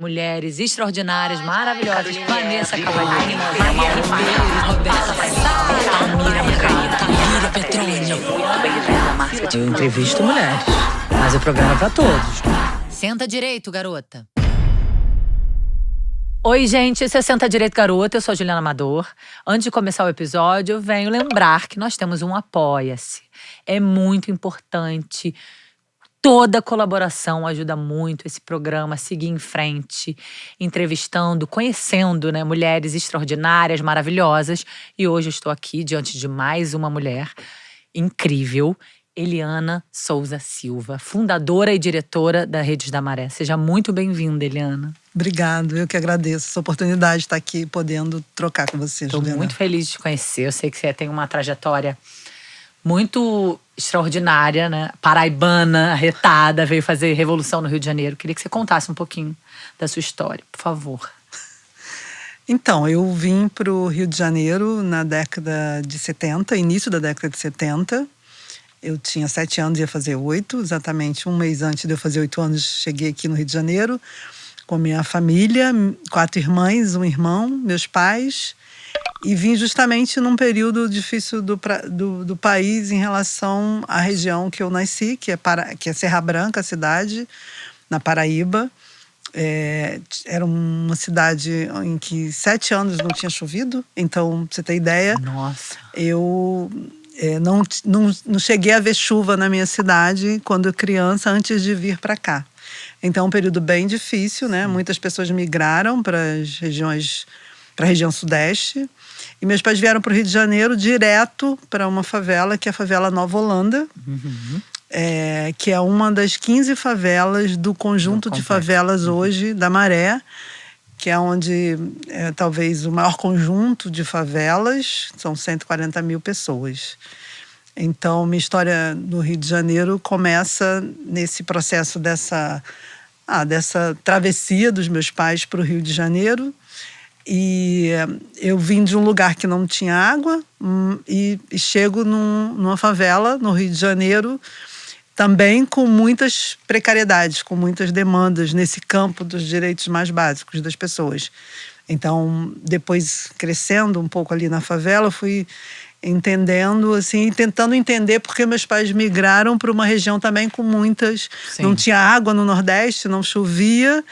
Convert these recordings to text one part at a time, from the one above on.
Mulheres extraordinárias, maravilhosas. Vanessa Cavalini, Maria Ribeiro, Roberta Sara, Tamira Macaína, Tamira Petrônio. Eu entrevisto mulheres, mas o programa é pra todos. Senta direito, garota. Oi, gente, esse é Senta Direito, Garota. Eu sou a Juliana Amador. Antes de começar o episódio, eu venho lembrar que nós temos um Apoia-se. É muito importante. Toda colaboração ajuda muito esse programa a seguir em frente, entrevistando, conhecendo, mulheres extraordinárias, maravilhosas. E hoje eu estou aqui diante de mais uma mulher incrível, Eliana Souza Silva, fundadora e diretora da Redes da Maré. Seja muito bem-vinda, Eliana. Obrigado, eu que agradeço essa oportunidade de estar aqui podendo trocar com você, Juliana. Estou muito feliz de te conhecer. Eu sei que você tem uma trajetória muito extraordinária, paraibana, arretada, veio fazer revolução no Rio de Janeiro. Queria que você contasse um pouquinho da sua história, por favor. Então, eu vim para o Rio de Janeiro na década de 70, início da década de 70. Eu tinha 7 anos e ia fazer 8, exatamente um mês antes de eu fazer 8 anos, cheguei aqui no Rio de Janeiro com minha família, 4 irmãs, um irmão, meus pais. E vim justamente num período difícil do país em relação à região que eu nasci, que é Serra Branca, a cidade, na Paraíba. Era uma cidade em que 7 anos não tinha chovido. Então, pra você ter ideia, Nossa. Eu não cheguei a ver chuva na minha cidade quando criança, antes de vir para cá. Então, um período bem difícil, né? Muitas pessoas migraram para a região sudeste. E meus pais vieram para o Rio de Janeiro direto para uma favela, que é a favela Nova Holanda, que é uma das 15 favelas do conjunto de favelas hoje da Maré, que é onde é talvez o maior conjunto de favelas, são 140 mil pessoas. Então, minha história no Rio de Janeiro começa nesse processo dessa travessia dos meus pais para o Rio de Janeiro. E eu vim de um lugar que não tinha água e chego numa favela no Rio de Janeiro, também com muitas precariedades, com muitas demandas nesse campo dos direitos mais básicos das pessoas. Então, depois, crescendo um pouco ali na favela, eu fui entendendo, assim, tentando entender porque meus pais migraram para uma região também com muitas... Sim. Não tinha água no Nordeste, não chovia,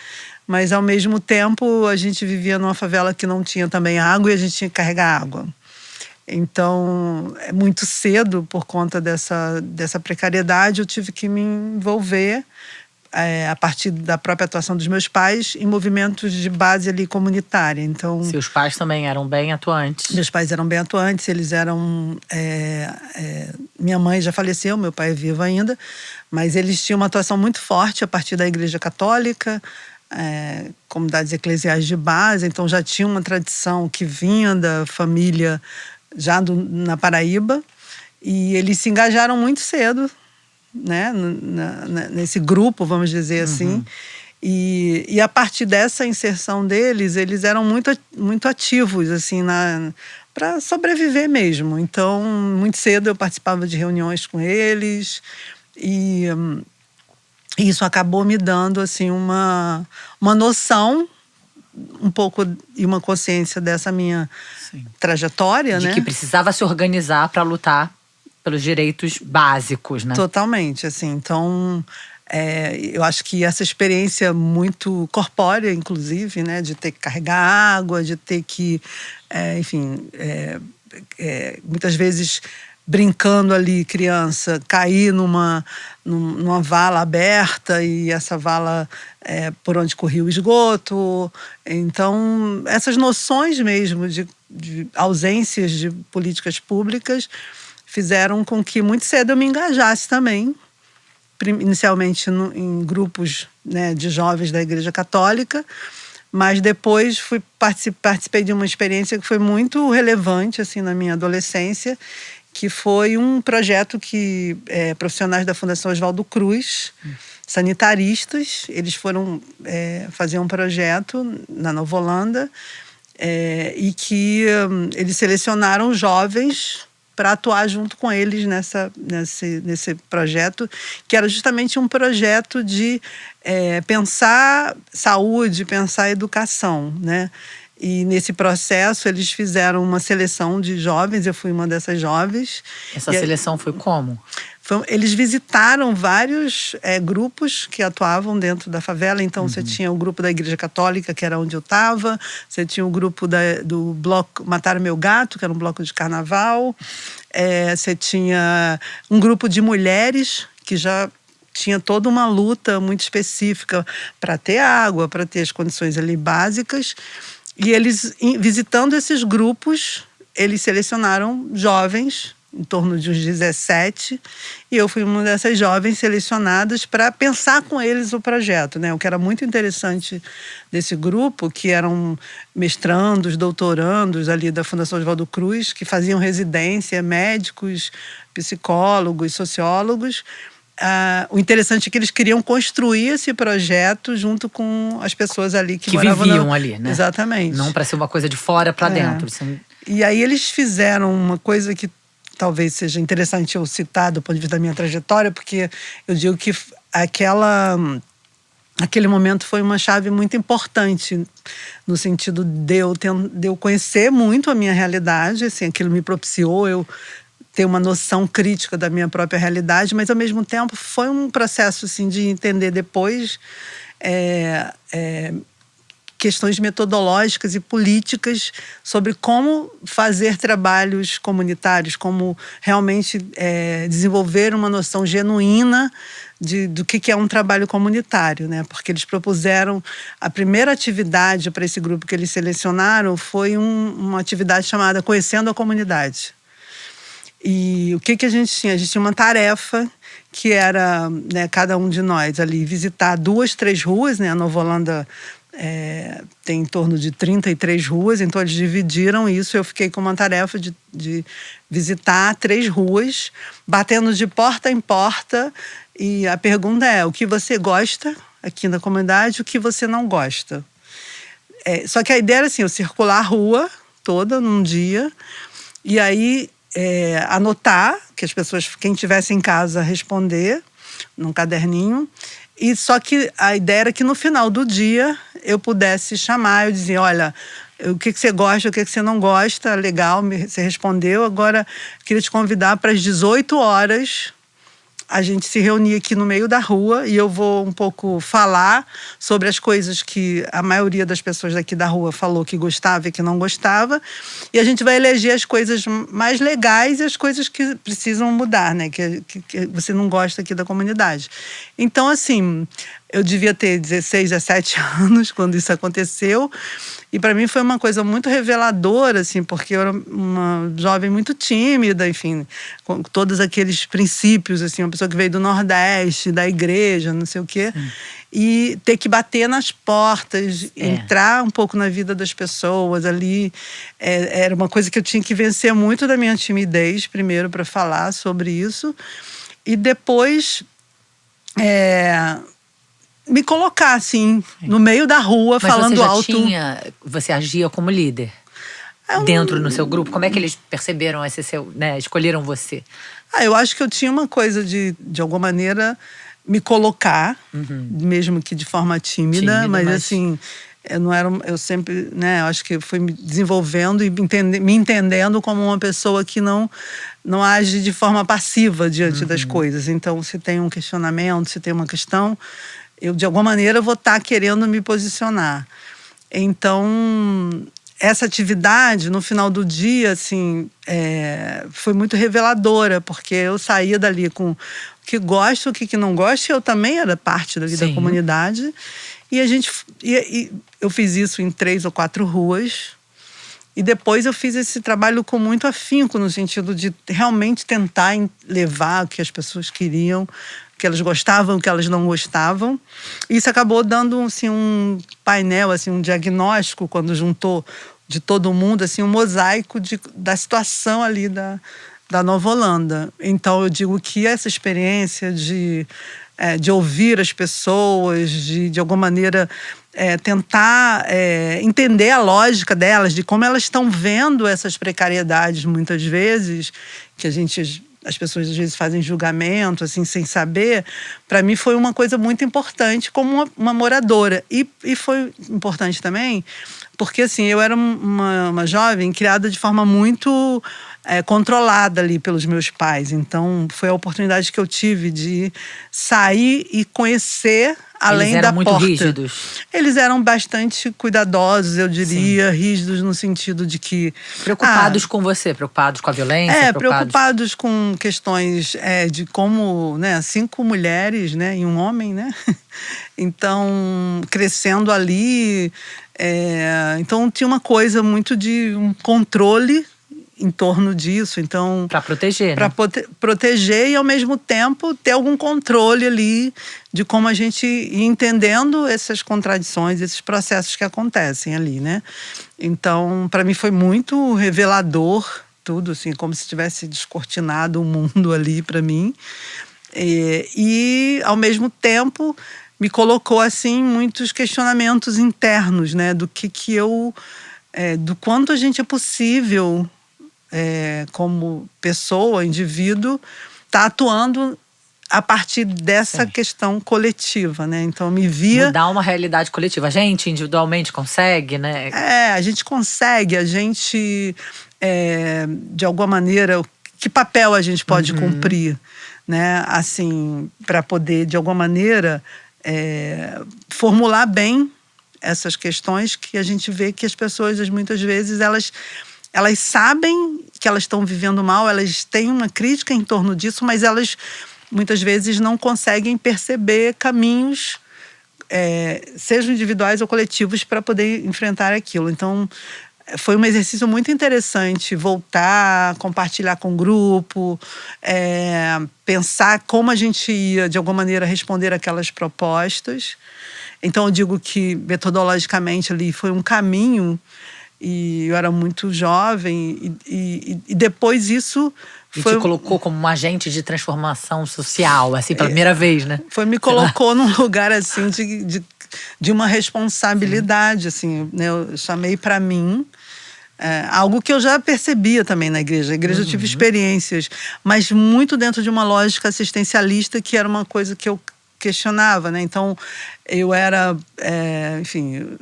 mas ao mesmo tempo a gente vivia numa favela que não tinha também água e a gente tinha que carregar água. Então, muito cedo, por conta dessa precariedade, eu tive que me envolver, a partir da própria atuação dos meus pais, em movimentos de base ali comunitária. Então, seus pais também eram bem atuantes? Meus pais eram bem atuantes, eles eram... minha mãe já faleceu, meu pai é vivo ainda, mas eles tinham uma atuação muito forte a partir da Igreja Católica, comunidades eclesiais de base, então já tinha uma tradição que vinha da família já na Paraíba, e eles se engajaram muito cedo, né, nesse grupo, vamos dizer assim, e a partir dessa inserção deles, eles eram muito ativos, assim, para sobreviver mesmo. Então, muito cedo eu participava de reuniões com eles, e isso acabou me dando, assim, uma noção um pouco e uma consciência dessa minha trajetória, de que precisava se organizar para lutar pelos direitos básicos, né? Totalmente, assim. Então, eu acho que essa experiência muito corpórea, inclusive, né, de ter que carregar água, de ter que, muitas vezes brincando ali, criança, cair numa vala aberta e essa vala por onde corria o esgoto. Então, essas noções mesmo de ausências de políticas públicas fizeram com que muito cedo eu me engajasse também, inicialmente em grupos, né, de jovens da Igreja Católica, mas depois participei de uma experiência que foi muito relevante assim, na minha adolescência, que foi um projeto que profissionais da Fundação Oswaldo Cruz, sanitaristas, eles foram fazer um projeto na Nova Holanda, e que eles selecionaram jovens para atuar junto com eles nesse projeto, que era justamente um projeto de pensar saúde, pensar educação, né? E nesse processo eles fizeram uma seleção de jovens, eu fui uma dessas jovens. Essa seleção foi como? Eles visitaram vários grupos que atuavam dentro da favela. Então, você tinha o grupo da Igreja Católica, que era onde eu estava. Você tinha o grupo do bloco Mataram Meu Gato, que era um bloco de carnaval. Você tinha um grupo de mulheres que já tinha toda uma luta muito específica para ter água, para ter as condições ali básicas. E eles, visitando esses grupos, eles selecionaram jovens, em torno de uns 17, e eu fui uma dessas jovens selecionadas para pensar com eles o projeto, né? O que era muito interessante desse grupo, que eram mestrandos, doutorandos ali da Fundação Oswaldo Cruz, que faziam residência, médicos, psicólogos, sociólogos. O interessante é que eles queriam construir esse projeto junto com as pessoas ali que moravam viviam ali, né? Exatamente. Não para ser uma coisa de fora para dentro. Assim. E aí eles fizeram uma coisa que talvez seja interessante eu citar do ponto de vista da minha trajetória, porque eu digo que aquele momento foi uma chave muito importante no sentido de eu conhecer muito a minha realidade, assim, aquilo me propiciou eu ter uma noção crítica da minha própria realidade, mas ao mesmo tempo foi um processo assim, de entender depois questões metodológicas e políticas sobre como fazer trabalhos comunitários, como realmente desenvolver uma noção genuína do que é um trabalho comunitário, né? Porque eles propuseram, a primeira atividade para esse grupo que eles selecionaram foi uma atividade chamada Conhecendo a Comunidade. E o que a gente tinha? A gente tinha uma tarefa que era, né, cada um de nós ali visitar 2, 3 ruas, né? A Nova Holanda tem em torno de 33 ruas, então eles dividiram isso. Eu fiquei com uma tarefa de visitar 3 ruas, batendo de porta em porta. E a pergunta é: o que você gosta aqui na comunidade, o que você não gosta? Só que a ideia era assim, eu circular a rua toda num dia, e aí anotar, que as pessoas, quem tivesse em casa, responder num caderninho. E só que a ideia era que no final do dia eu pudesse chamar, eu dizia: olha, o que você gosta, o que você não gosta, legal, você respondeu, agora queria te convidar para as 18 horas a gente se reunir aqui no meio da rua e eu vou um pouco falar sobre as coisas que a maioria das pessoas daqui da rua falou que gostava e que não gostava, e a gente vai eleger as coisas mais legais e as coisas que precisam mudar, né? Que você não gosta aqui da comunidade. Então, assim, eu devia ter 16, 17 anos quando isso aconteceu. E para mim foi uma coisa muito reveladora, assim, porque eu era uma jovem muito tímida, enfim, com todos aqueles princípios, assim, uma pessoa que veio do Nordeste, da igreja, não sei o quê. Sim. E ter que bater nas portas, entrar um pouco na vida das pessoas ali. Era uma coisa que eu tinha que vencer muito da minha timidez, primeiro, para falar sobre isso. E depois me colocar, assim, no meio da rua, mas falando alto. Você agia como líder dentro no seu grupo? Como é que eles perceberam esse seu, né, escolheram você? Eu acho que eu tinha uma coisa de alguma maneira, me colocar, mesmo que de forma tímida, mas assim, eu sempre, né, acho que fui me desenvolvendo e me entendendo como uma pessoa que não age de forma passiva diante das coisas. Então, se tem um questionamento, se tem uma questão, eu, de alguma maneira, vou estar querendo me posicionar. Então, essa atividade, no final do dia, assim, foi muito reveladora, porque eu saía dali com o que gosto, o que não gosto, e eu também era parte dali da comunidade. E eu fiz isso em 3 ou 4 ruas. E depois eu fiz esse trabalho com muito afinco, no sentido de realmente tentar levar o que as pessoas queriam, o que elas gostavam, o que elas não gostavam. E isso acabou dando, assim, um painel, assim, um diagnóstico, quando juntou de todo mundo, assim, um mosaico da situação ali da Nova Holanda. Então eu digo que essa experiência de ouvir as pessoas, de alguma maneira tentar entender a lógica delas, de como elas estão vendo essas precariedades muitas vezes, que as pessoas às vezes fazem julgamento, assim, sem saber. Para mim foi uma coisa muito importante como uma moradora. E foi importante também porque, assim, eu era uma jovem criada de forma muito controlada ali pelos meus pais. Então, foi a oportunidade que eu tive de sair e conhecer além da porta. Eles eram muito rígidos? Eles eram bastante cuidadosos, eu diria. Sim. Rígidos no sentido de que… Preocupados com você, preocupados com a violência? Preocupados com questões de como, né, 5 mulheres, né, e um homem, né? Então, crescendo ali… então, tinha uma coisa muito de um controle em torno disso. Então, para proteger, para proteger e, ao mesmo tempo, ter algum controle ali de como a gente ir entendendo essas contradições, esses processos que acontecem ali, né? Então, para mim foi muito revelador tudo, assim, como se tivesse descortinado o mundo ali para mim. E, ao mesmo tempo, me colocou, assim, muitos questionamentos internos, né? Do que eu… do quanto a gente é possível… como pessoa, indivíduo, está atuando a partir dessa Sim. questão coletiva, né? Então, me via… Mudar uma realidade coletiva. A gente, individualmente, consegue, né? A gente consegue, a gente… de alguma maneira, que papel a gente pode cumprir, né? Assim, para poder, de alguma maneira, formular bem essas questões que a gente vê que as pessoas, muitas vezes, elas sabem que elas estão vivendo mal, elas têm uma crítica em torno disso, mas elas muitas vezes não conseguem perceber caminhos, sejam individuais ou coletivos, para poder enfrentar aquilo. Então, foi um exercício muito interessante voltar, compartilhar com o grupo, pensar como a gente ia, de alguma maneira, responder aquelas propostas. Então, eu digo que, metodologicamente, ali foi um caminho. E eu era muito jovem e depois isso… E te colocou como um agente de transformação social, assim, pela primeira vez, né? Me colocou num lugar, assim, de uma responsabilidade, assim, né? Eu chamei para mim algo que eu já percebia também na igreja. Na igreja eu tive experiências, mas muito dentro de uma lógica assistencialista, que era uma coisa que eu questionava, né? Então, eu era… enfim,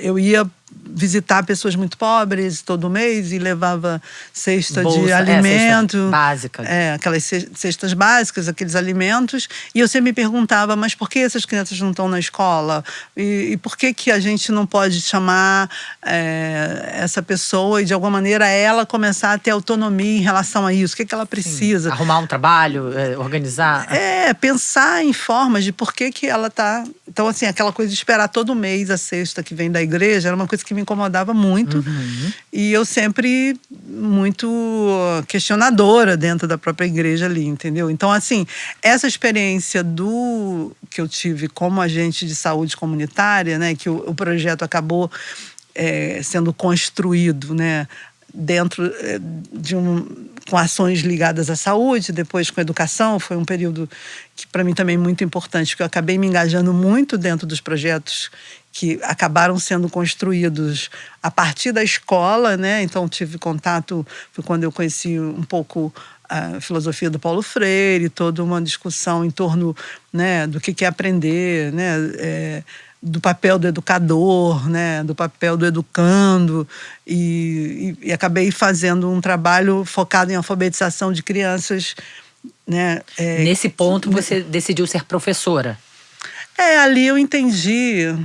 eu ia visitar pessoas muito pobres todo mês e levava cesta de alimento. Cesta básica. Aquelas cestas básicas, aqueles alimentos. E eu sempre me perguntava, mas por que essas crianças não estão na escola? E por que a gente não pode chamar essa pessoa e, de alguma maneira, ela começar a ter autonomia em relação a isso? O que ela precisa? Sim. Arrumar um trabalho, organizar. Pensar em formas de por que ela está… Então, assim, aquela coisa de esperar todo mês a cesta que vem da igreja era uma coisa que me incomodava muito. E eu sempre muito questionadora dentro da própria igreja ali, entendeu? Então, assim, essa experiência que eu tive como agente de saúde comunitária, né, que o projeto acabou sendo construído, né, dentro com ações ligadas à saúde, depois com educação. Foi um período que para mim também é muito importante, porque eu acabei me engajando muito dentro dos projetos que acabaram sendo construídos a partir da escola, né? Então tive contato, foi quando eu conheci um pouco a filosofia do Paulo Freire, toda uma discussão em torno, né, do que é aprender, né? Do papel do educador, né, do papel do educando, e acabei fazendo um trabalho focado em alfabetização de crianças, né. Nesse ponto você decidiu ser professora? Ali eu entendi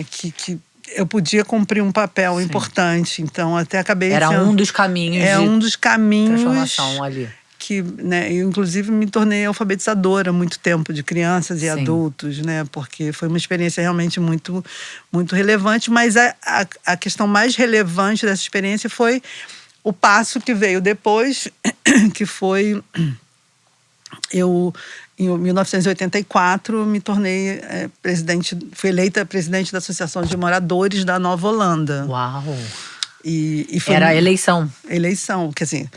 que eu podia cumprir um papel importante, então até acabei… Era um dos caminhos um dos caminhos transformação ali. Que, né, eu inclusive me tornei alfabetizadora há muito tempo de crianças e adultos, né, porque foi uma experiência realmente muito, muito relevante, mas a questão mais relevante dessa experiência foi o passo que veio depois, que foi… Eu, em 1984, me tornei fui eleita presidente da Associação de Moradores da Nova Holanda. Uau! E foi Era eleição. Eleição, quer dizer…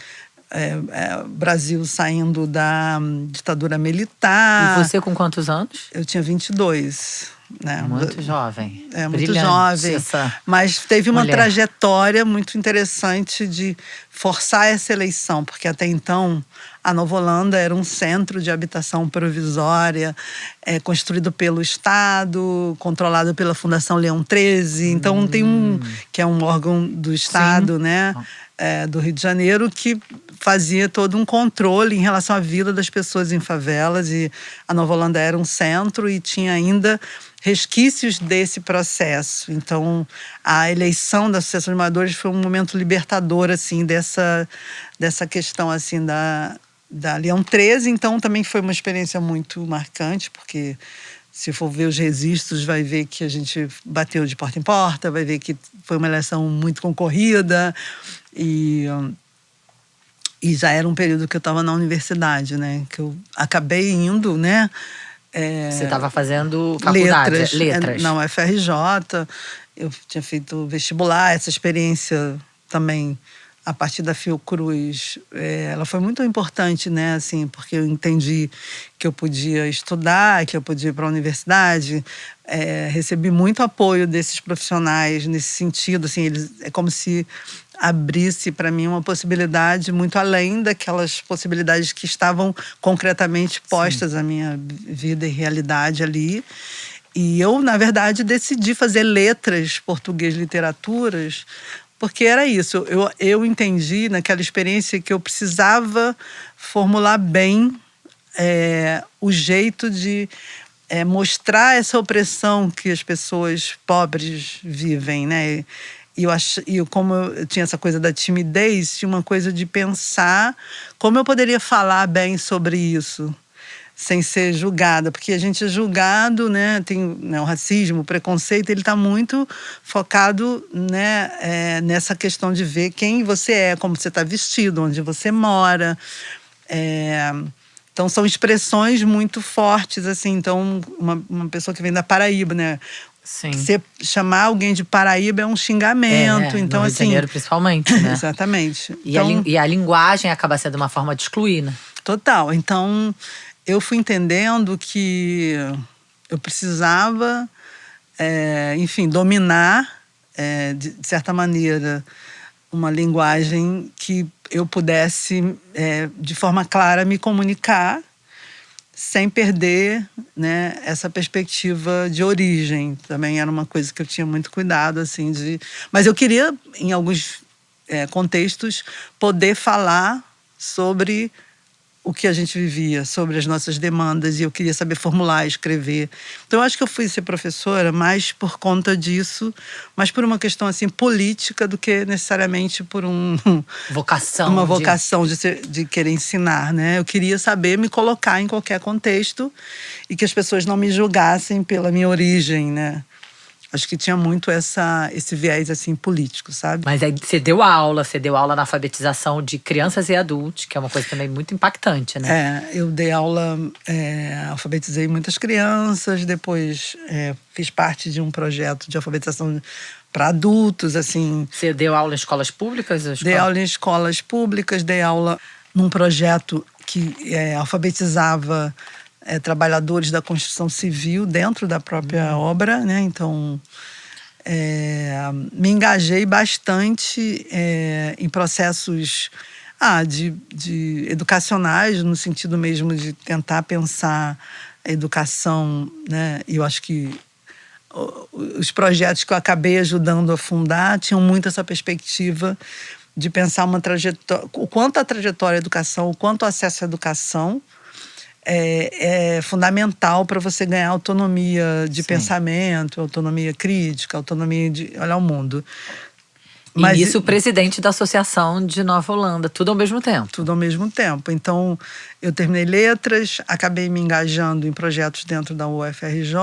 Brasil saindo da ditadura militar. E você com quantos anos? Eu tinha 22. né? Muito jovem. É, muito Brilhante jovem. essa Mas teve uma mulher. trajetória muito interessante de forçar essa eleição, porque até então a Nova Holanda era um centro de habitação provisória, construído pelo Estado, controlado pela Fundação Leão XIII. Então tem que é um órgão do Estado, né? Do Rio de Janeiro, que fazia todo um controle em relação à vida das pessoas em favelas. E a Nova Holanda era um centro e tinha ainda resquícios desse processo. Então, a eleição da Associação de Moradores foi um momento libertador, assim, dessa questão, assim, da Leão XIII. Então, também foi uma experiência muito marcante, porque se for ver os registros, vai ver que a gente bateu de porta em porta, vai ver que foi uma eleição muito concorrida e já era um período que eu estava na universidade, né? Que eu acabei indo, né? Você estava fazendo faculdade? Letras. Na UFRJ. Eu tinha feito vestibular, essa experiência também a partir da Fiocruz, ela foi muito importante, né, assim, porque eu entendi que eu podia estudar, que eu podia ir para a universidade, recebi muito apoio desses profissionais nesse sentido, assim, é como se abrisse para mim uma possibilidade muito além daquelas possibilidades que estavam concretamente postas à minha vida e realidade ali. E eu, na verdade, decidi fazer letras, português, literaturas, porque era isso. Eu entendi naquela experiência que eu precisava formular bem o jeito de mostrar essa opressão que as pessoas pobres vivem, né? E como eu tinha essa coisa da timidez, tinha uma coisa de pensar como eu poderia falar bem sobre isso, sem ser julgada, porque a gente é julgado, né? Tem o racismo, o preconceito, ele está muito focado, né, nessa questão de ver quem você é, como você está vestido, onde você mora. Então são expressões muito fortes, assim. Então uma pessoa que vem da Paraíba, né? Sim. Você chamar alguém de Paraíba é um xingamento. Então, no Rio de Janeiro, principalmente, né? Exatamente. E a linguagem acaba sendo uma forma de excluir, né? Total. Então, eu fui entendendo que eu precisava, enfim, dominar, de certa maneira, uma linguagem que eu pudesse, de forma clara, me comunicar sem perder, né, essa perspectiva de origem. Também era uma coisa que eu tinha muito cuidado, assim, mas eu queria, em alguns contextos, poder falar sobre o que a gente vivia, sobre as nossas demandas, e eu queria saber formular, escrever. Então, eu acho que eu fui ser professora mais por conta disso, mais por uma questão, assim, política do que necessariamente por uma vocação de querer ensinar, né? Eu queria saber me colocar em qualquer contexto e que as pessoas não me julgassem pela minha origem, né? Acho que tinha muito esse viés, assim, político, sabe? Mas aí você deu aula na alfabetização de crianças e adultos, que é uma coisa também muito impactante, né? Eu dei aula, alfabetizei muitas crianças, depois fiz parte de um projeto de alfabetização para adultos, assim. Você deu aula em escolas públicas? Dei aula em escolas públicas, dei aula num projeto que alfabetizava trabalhadores da construção civil dentro da própria obra, né? Então, me engajei bastante em processos de educacionais, no sentido mesmo de tentar pensar a educação, né? E eu acho que os projetos que eu acabei ajudando a fundar tinham muito essa perspectiva de pensar uma trajetória, o quanto a trajetória à educação, o quanto o acesso à educação é fundamental para você ganhar autonomia de pensamento, autonomia crítica, autonomia de olhar o mundo. Mas nisso o presidente da Associação de Nova Holanda, tudo ao mesmo tempo. Tudo ao mesmo tempo. Então, eu terminei letras, acabei me engajando em projetos dentro da UFRJ,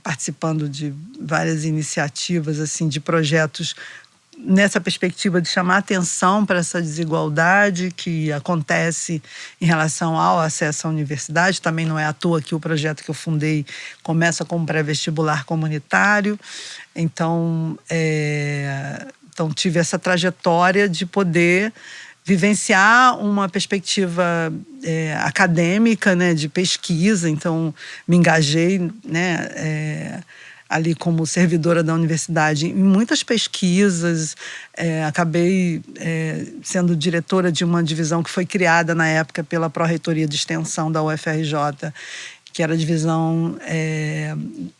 participando de várias iniciativas, assim, de projetos nessa perspectiva de chamar atenção para essa desigualdade que acontece em relação ao acesso à universidade. Também não é à toa que o projeto que eu fundei começa com um pré-vestibular comunitário. Então tive essa trajetória de poder vivenciar uma perspectiva acadêmica, né, de pesquisa. Então, me engajei, né, ali como servidora da universidade em muitas pesquisas. Acabei sendo diretora de uma divisão que foi criada na época pela Pró-Reitoria de Extensão da UFRJ, que era a divisão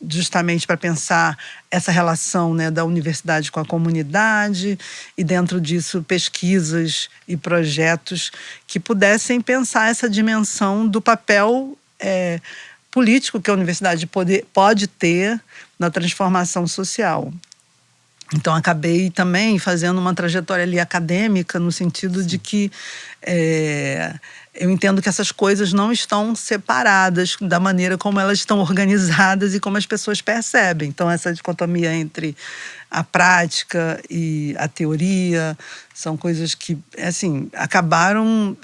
justamente para pensar essa relação, né, da universidade com a comunidade, e dentro disso pesquisas e projetos que pudessem pensar essa dimensão do papel político que a universidade pode ter na transformação social. Então, acabei também fazendo uma trajetória ali acadêmica, no sentido de que eu entendo que essas coisas não estão separadas da maneira como elas estão organizadas e como as pessoas percebem. Então, essa dicotomia entre a prática e a teoria são coisas que, assim, acabaram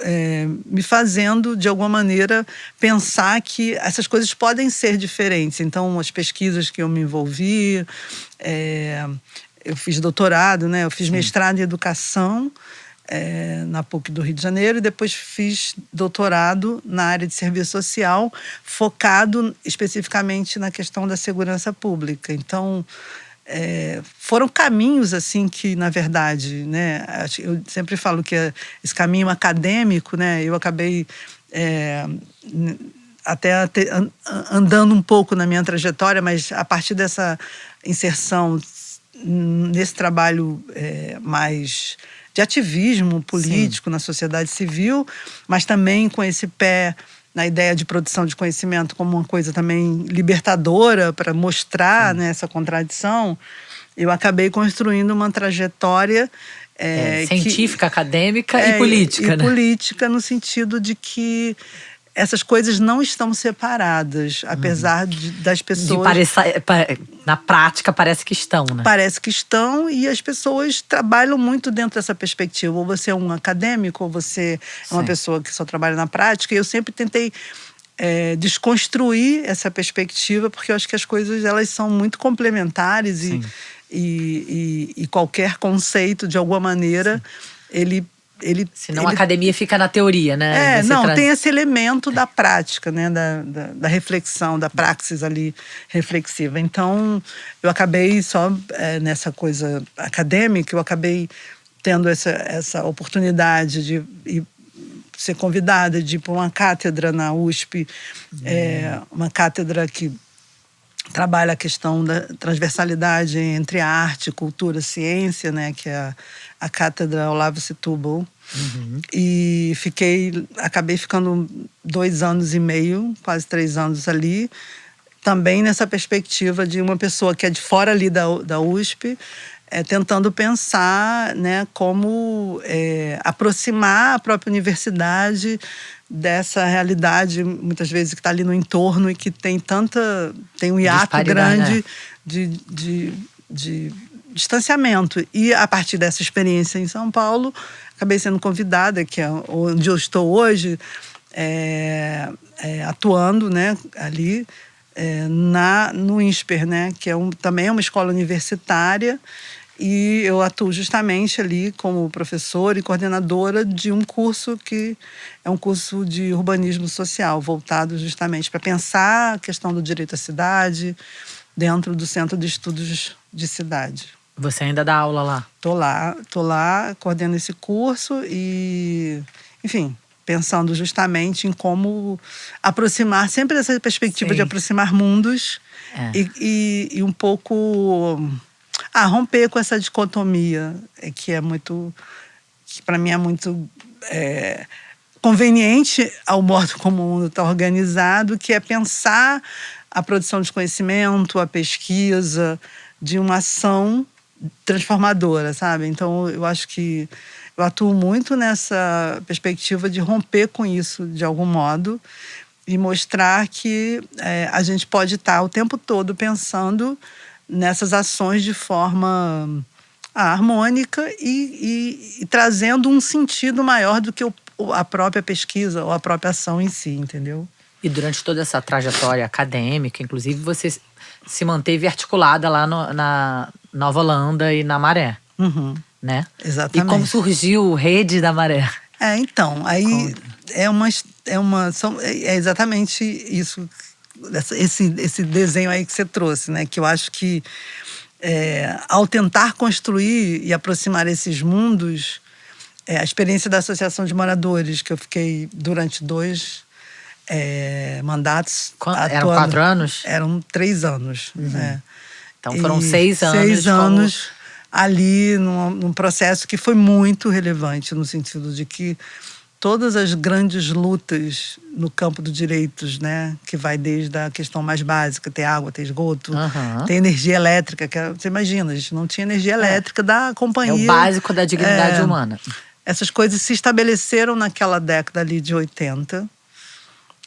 me fazendo, de alguma maneira, pensar que essas coisas podem ser diferentes. Então, as pesquisas que eu me envolvi, eu fiz doutorado, né? Eu fiz mestrado em educação na PUC do Rio de Janeiro, e depois fiz doutorado na área de serviço social, focado especificamente na questão da segurança pública. Então, foram caminhos assim que, na verdade, né, eu sempre falo que esse caminho acadêmico, né, eu acabei até andando um pouco na minha trajetória, mas a partir dessa inserção nesse trabalho mais de ativismo político, sim, na sociedade civil, mas também com esse pé na ideia de produção de conhecimento como uma coisa também libertadora, para mostrar, né, essa contradição, eu acabei construindo uma trajetória científica, acadêmica e política, né? Política, no sentido de que essas coisas não estão separadas, apesar das pessoas... Na prática, parece que estão, né? Parece que estão, e as pessoas trabalham muito dentro dessa perspectiva. Ou você é um acadêmico, ou você é uma pessoa que só trabalha na prática. E eu sempre tentei desconstruir essa perspectiva, porque eu acho que as coisas, elas são muito complementares, e qualquer conceito, de alguma maneira, senão a academia fica na teoria, né? Tem esse elemento da prática, né? Da reflexão, da praxis ali reflexiva. Então, eu acabei só nessa coisa acadêmica, eu acabei tendo essa oportunidade de ser convidada de ir para uma cátedra na USP, uma cátedra que trabalha a questão da transversalidade entre a arte, cultura, ciência, né? Que é a cátedra Olavo Setúbal. E acabei ficando 2 anos e meio, quase 3 anos ali, também nessa perspectiva de uma pessoa que é de fora ali da USP, tentando pensar, né, como aproximar a própria universidade dessa realidade, muitas vezes, que está ali no entorno e que tem um hiato grande, né, de distanciamento. E a partir dessa experiência em São Paulo, acabei sendo convidada, que é onde eu estou hoje, atuando, né, ali no INSPER, né, que também é uma escola universitária, e eu atuo justamente ali como professora e coordenadora de um curso que é um curso de urbanismo social, voltado justamente para pensar a questão do direito à cidade dentro do Centro de Estudos de Cidade. Você ainda dá aula lá? Tô lá, coordeno esse curso e, enfim, pensando justamente em como aproximar, sempre essa perspectiva de aproximar mundos e um pouco romper com essa dicotomia que para mim é muito conveniente ao modo como o mundo está organizado, que é pensar a produção de conhecimento, a pesquisa, de uma ação transformadora, sabe? Então, eu acho que eu atuo muito nessa perspectiva de romper com isso, de algum modo, e mostrar que a gente pode estar o tempo todo pensando nessas ações de forma harmônica e trazendo um sentido maior do que a própria pesquisa ou a própria ação em si, entendeu? E durante toda essa trajetória acadêmica, inclusive, você se manteve articulada lá na Nova Holanda e na Maré. né? Exatamente. E como surgiu Rede da Maré? Então, aí é exatamente isso, esse desenho aí que você trouxe, né? Que eu acho que ao tentar construir e aproximar esses mundos, a experiência da Associação de Moradores, que eu fiquei durante 2 mandatos. Eram 4 anos? Eram 3 anos. Então foram E 6 anos. 6 anos ali num processo que foi muito relevante, no sentido de que todas as grandes lutas no campo dos direitos, né, que vai desde a questão mais básica, ter água, ter esgoto, ter energia elétrica, você imagina, a gente não tinha energia elétrica da companhia. É o básico da dignidade humana. Essas coisas se estabeleceram naquela década ali de 80.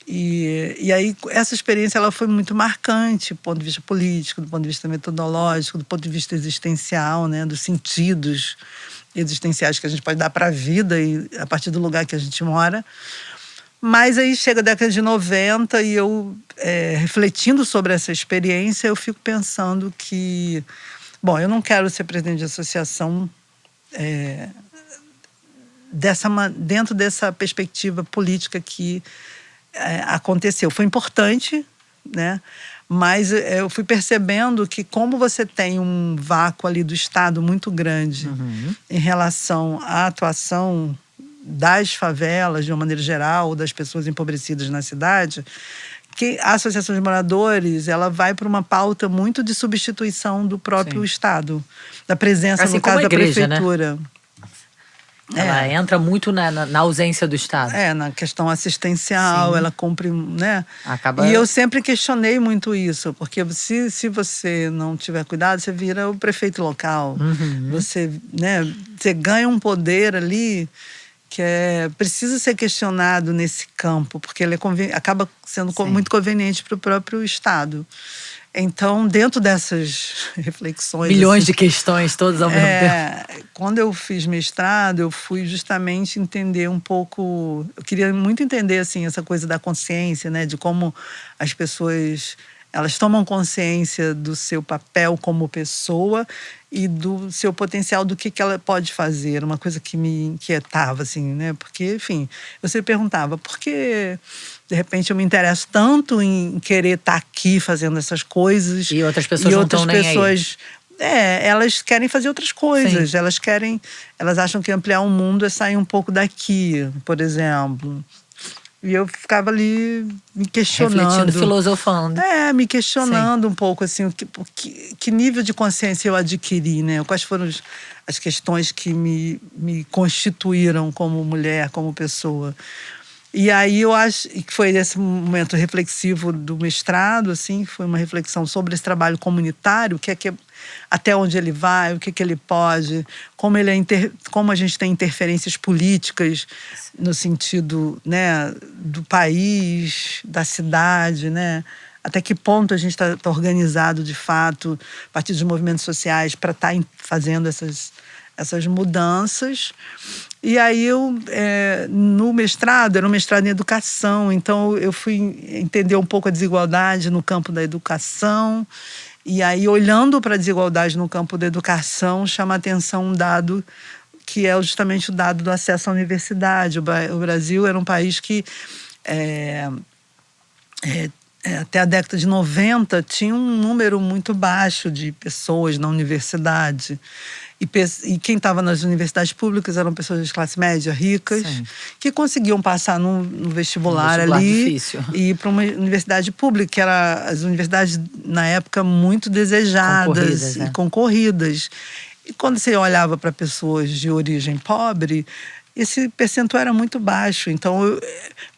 E aí essa experiência ela foi muito marcante do ponto de vista político, do ponto de vista metodológico, do ponto de vista existencial, né, dos sentidos existenciais que a gente pode dar para a vida e a partir do lugar que a gente mora. Mas aí chega a década de 90 e eu, refletindo sobre essa experiência, eu fico pensando que, bom, eu não quero ser presidente de associação dentro dessa perspectiva política que aconteceu. Foi importante, né? Mas eu fui percebendo que como você tem um vácuo ali do Estado muito grande em relação à atuação das favelas, de uma maneira geral, das pessoas empobrecidas na cidade, que a Associação de Moradores ela vai para uma pauta muito de substituição do próprio Estado, da presença, assim, no caso, da igreja, prefeitura. Né? Ela entra muito na ausência do Estado. Na questão assistencial, ela cumpre, né? Acaba... E eu sempre questionei muito isso, porque se você não tiver cuidado, você vira o prefeito local. Você, né, você ganha um poder ali que precisa ser questionado nesse campo, porque ele acaba sendo muito conveniente para o próprio Estado. Então, dentro dessas reflexões... Milhões de questões, todas ao mesmo tempo. Quando eu fiz mestrado, eu fui justamente entender um pouco... Eu queria muito entender, assim, essa coisa da consciência, né? De como as pessoas... Elas tomam consciência do seu papel como pessoa e do seu potencial, do que ela pode fazer. Uma coisa que me inquietava, assim, né? Porque, enfim, eu sempre perguntava, por que, de repente, eu me interesso tanto em querer estar aqui fazendo essas coisas? E outras pessoas não estão nem aí. Elas querem fazer outras coisas. Elas acham que ampliar o mundo é sair um pouco daqui, por exemplo. E eu ficava ali me questionando. Refletindo, filosofando. Me questionando um pouco, assim, que nível de consciência eu adquiri, né? Quais foram as questões que me constituíram como mulher, como pessoa. E aí eu acho que foi esse momento reflexivo do mestrado, assim, foi uma reflexão sobre esse trabalho comunitário, até onde ele vai, o que ele pode, como a gente tem interferências políticas no sentido, né, do país, da cidade, né? Até que ponto a gente está organizado de fato, a partir dos movimentos sociais, para estar fazendo essas mudanças. E aí eu, no mestrado, era um mestrado em educação, então eu fui entender um pouco a desigualdade no campo da educação. E aí, olhando para a desigualdade no campo da educação, chama a atenção um dado que é justamente o dado do acesso à universidade. O Brasil era um país que, até a década de 90, tinha um número muito baixo de pessoas na universidade. E quem estava nas universidades públicas eram pessoas de classe média, ricas, que conseguiam passar no vestibular ali difícil. E ir para uma universidade pública, que eram as universidades, na época, muito desejadas e concorridas. E quando você olhava para pessoas de origem pobre, esse percentual era muito baixo. Então,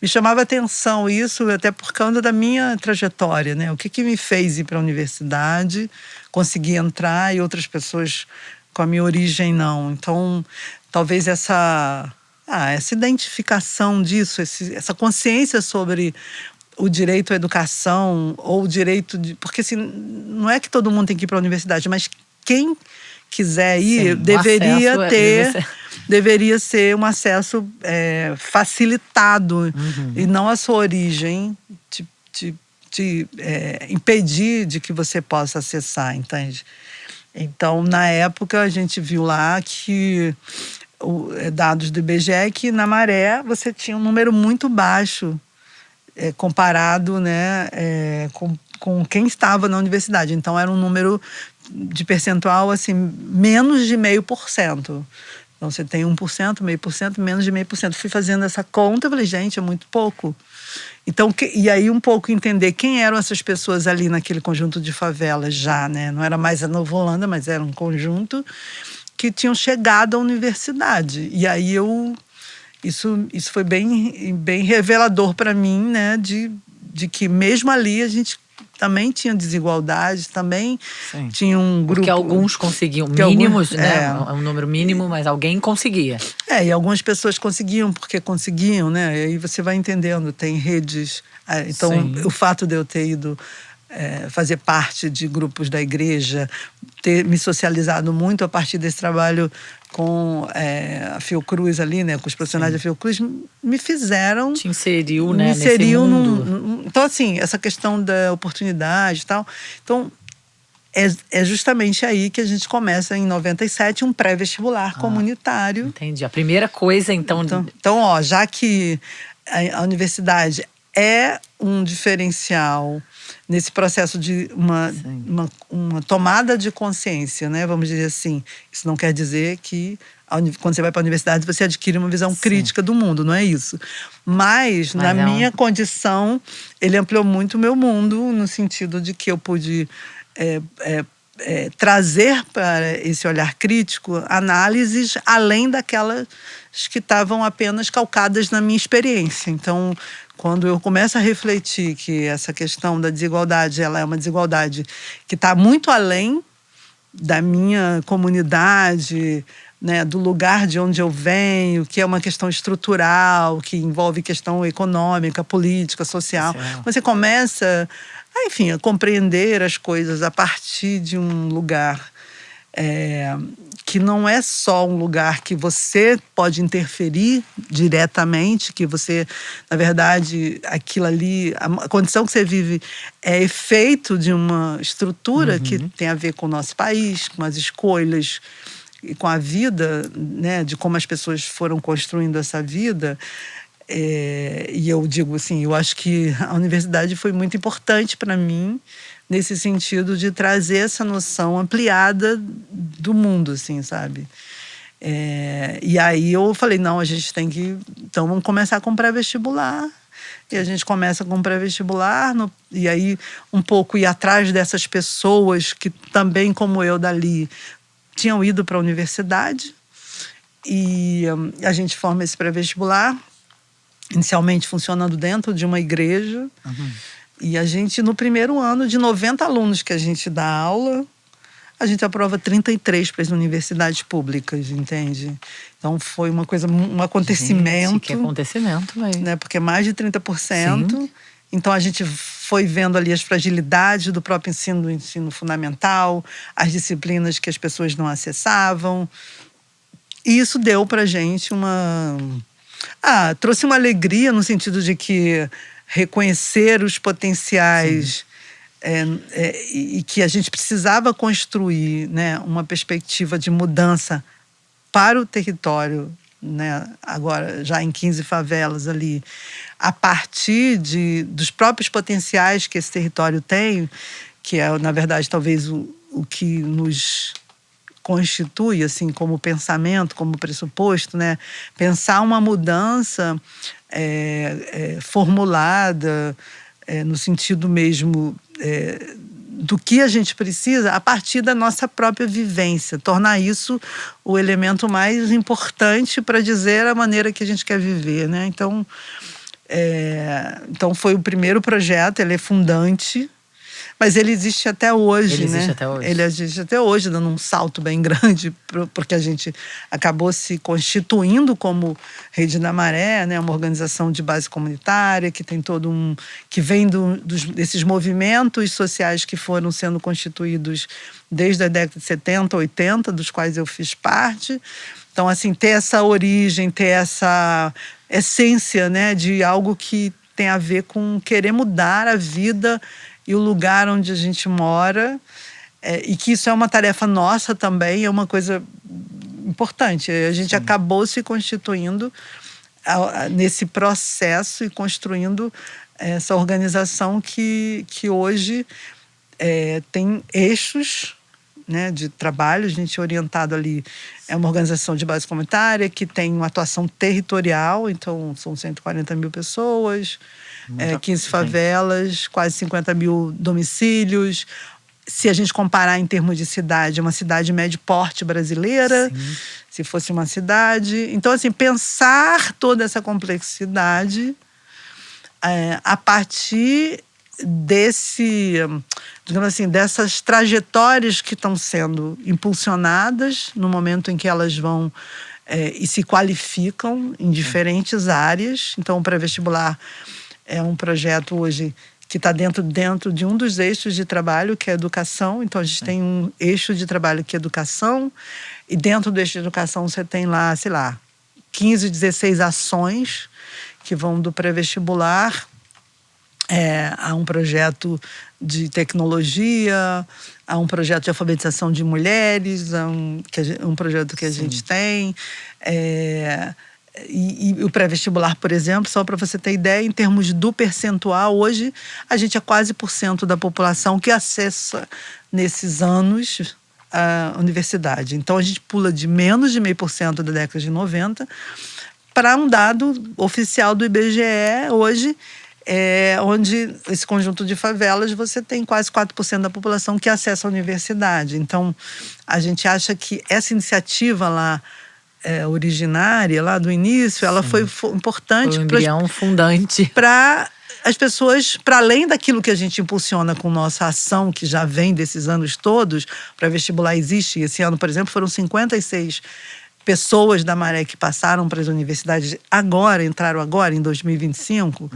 me chamava atenção isso, até por causa da minha trajetória, né? O que me fez ir para a universidade, conseguir entrar, e outras pessoas com a minha origem não. Então, talvez essa identificação disso, essa consciência sobre o direito à educação, ou o direito de... Porque assim, não é que todo mundo tem que ir para a universidade, mas quem quiser ir, deveria ser um acesso facilitado, e não a sua origem te impedir de que você possa acessar, entende? Então, na época, a gente viu lá que dados do IBGE que na Maré você tinha um número muito baixo comparado, né, com quem estava na universidade. Então, era um número de percentual assim, menos de 0,5%. Então, você tem 1%, 0,5%, menos de 0,5%. Fui fazendo essa conta e falei, gente, é muito pouco. Então, e aí um pouco entender quem eram essas pessoas ali naquele conjunto de favelas já, né? Não era mais a Nova Holanda, mas era um conjunto que tinham chegado à universidade. E aí isso foi bem revelador para mim, né? De que mesmo ali a gente também tinha desigualdade, também Sim. tinha um grupo... Porque alguns conseguiam mínimos, né? É um número mínimo, mas alguém conseguia. E algumas pessoas conseguiam porque conseguiam, né? E aí você vai entendendo, tem redes... Então, sim, o fato de eu ter ido fazer parte de grupos da igreja, ter me socializado muito a partir desse trabalho com a Fiocruz ali, né, com os profissionais, sim, da Fiocruz, me fizeram... Te inseriu, né, nesse mundo. Então, assim, essa questão da oportunidade e tal. Então, é justamente aí que a gente começa, em 97, um pré-vestibular comunitário. Entendi. A primeira coisa, então... Então, já que a universidade é um diferencial nesse processo de uma tomada de consciência, né? Vamos dizer assim. Isso não quer dizer que quando você vai para a universidade você adquire uma visão, sim, crítica do mundo, não é isso. Mas na minha condição, ele ampliou muito o meu mundo, no sentido de que eu pude trazer para esse olhar crítico análises além daquelas que estavam apenas calcadas na minha experiência. Então, quando eu começo a refletir que essa questão da desigualdade, ela é uma desigualdade que está muito além da minha comunidade, né, do lugar de onde eu venho, que é uma questão estrutural, que envolve questão econômica, política, social. Você começa, enfim, a compreender as coisas a partir de um lugar que não é só um lugar que você pode interferir diretamente, que você, na verdade, aquilo ali, a condição que você vive é efeito de uma estrutura que tem a ver com o nosso país, com as escolhas e com a vida, né, de como as pessoas foram construindo essa vida. E eu digo assim, eu acho que a universidade foi muito importante para mim nesse sentido de trazer essa noção ampliada do mundo, assim, sabe? E aí eu falei, não, a gente tem que... Então vamos começar com pré-vestibular. E a gente começa com pré-vestibular, e aí um pouco ir atrás dessas pessoas que também, como eu, dali, tinham ido para a universidade. E a gente forma esse pré-vestibular, inicialmente funcionando dentro de uma igreja. E a gente, no primeiro ano, de 90 alunos que a gente dá aula, a gente aprova 33 para as universidades públicas, entende? Então foi uma coisa, um acontecimento. Gente, que acontecimento, velho. Né? Porque mais de 30%. Sim. Então a gente foi vendo ali as fragilidades do próprio ensino fundamental, as disciplinas que as pessoas não acessavam. E isso deu para a gente trouxe uma alegria no sentido de que reconhecer os potenciais e que a gente precisava construir, né, uma perspectiva de mudança para o território, né, agora já em 15 favelas ali, a partir dos próprios potenciais que esse território tem, que é, na verdade, talvez o que nos constitui, assim, como pensamento, como pressuposto, né? Pensar uma mudança formulada no sentido mesmo do que a gente precisa a partir da nossa própria vivência, tornar isso o elemento mais importante para dizer a maneira que a gente quer viver, né? Então foi o primeiro projeto, ele é fundante, mas ele existe até hoje, ele né? Existe até hoje. Ele existe até hoje, dando um salto bem grande, porque a gente acabou se constituindo como Rede da Maré, né? Uma organização de base comunitária que tem que vem desses movimentos sociais que foram sendo constituídos desde a década de 70, 80, dos quais eu fiz parte. Então, assim, ter essa origem, ter essa essência, né, de algo que tem a ver com querer mudar a vida e o lugar onde a gente mora, e que isso é uma tarefa nossa também, é uma coisa importante. A gente acabou se constituindo nesse processo e construindo essa organização que hoje tem eixos, né, de trabalho. A gente é orientado ali, é uma organização de base comunitária que tem uma atuação territorial, então são 140 mil pessoas, 15 favelas, quase 50 mil domicílios. Se a gente comparar em termos de cidade, é uma cidade médio porte brasileira, se fosse uma cidade. Então, assim, pensar toda essa complexidade a partir digamos assim, dessas trajetórias que estão sendo impulsionadas no momento em que elas vão e se qualificam em diferentes áreas. Então, o pré-vestibular é um projeto hoje que está dentro de um dos eixos de trabalho, que é a educação. Então, a gente tem um eixo de trabalho que é educação, e dentro do eixo de educação você tem lá, sei lá, 15, 16 ações que vão do pré-vestibular a um projeto de tecnologia, a um projeto de alfabetização de mulheres, um projeto que a gente tem. E o pré-vestibular, por exemplo, só para você ter ideia, em termos do percentual, hoje a gente é quase por cento da população que acessa nesses anos a universidade. Então a gente pula de menos de 0,5% da década de 90 para um dado oficial do IBGE hoje, onde esse conjunto de favelas você tem quase 4% da população que acessa a universidade. Então a gente acha que essa iniciativa lá originária, lá do início, ela foi importante. Foi um embrião fundante. Para as pessoas, para além daquilo que a gente impulsiona com nossa ação, que já vem desses anos todos, para vestibular existe. Esse ano, por exemplo, foram 56 pessoas da Maré que passaram para as universidades entraram agora, em 2025.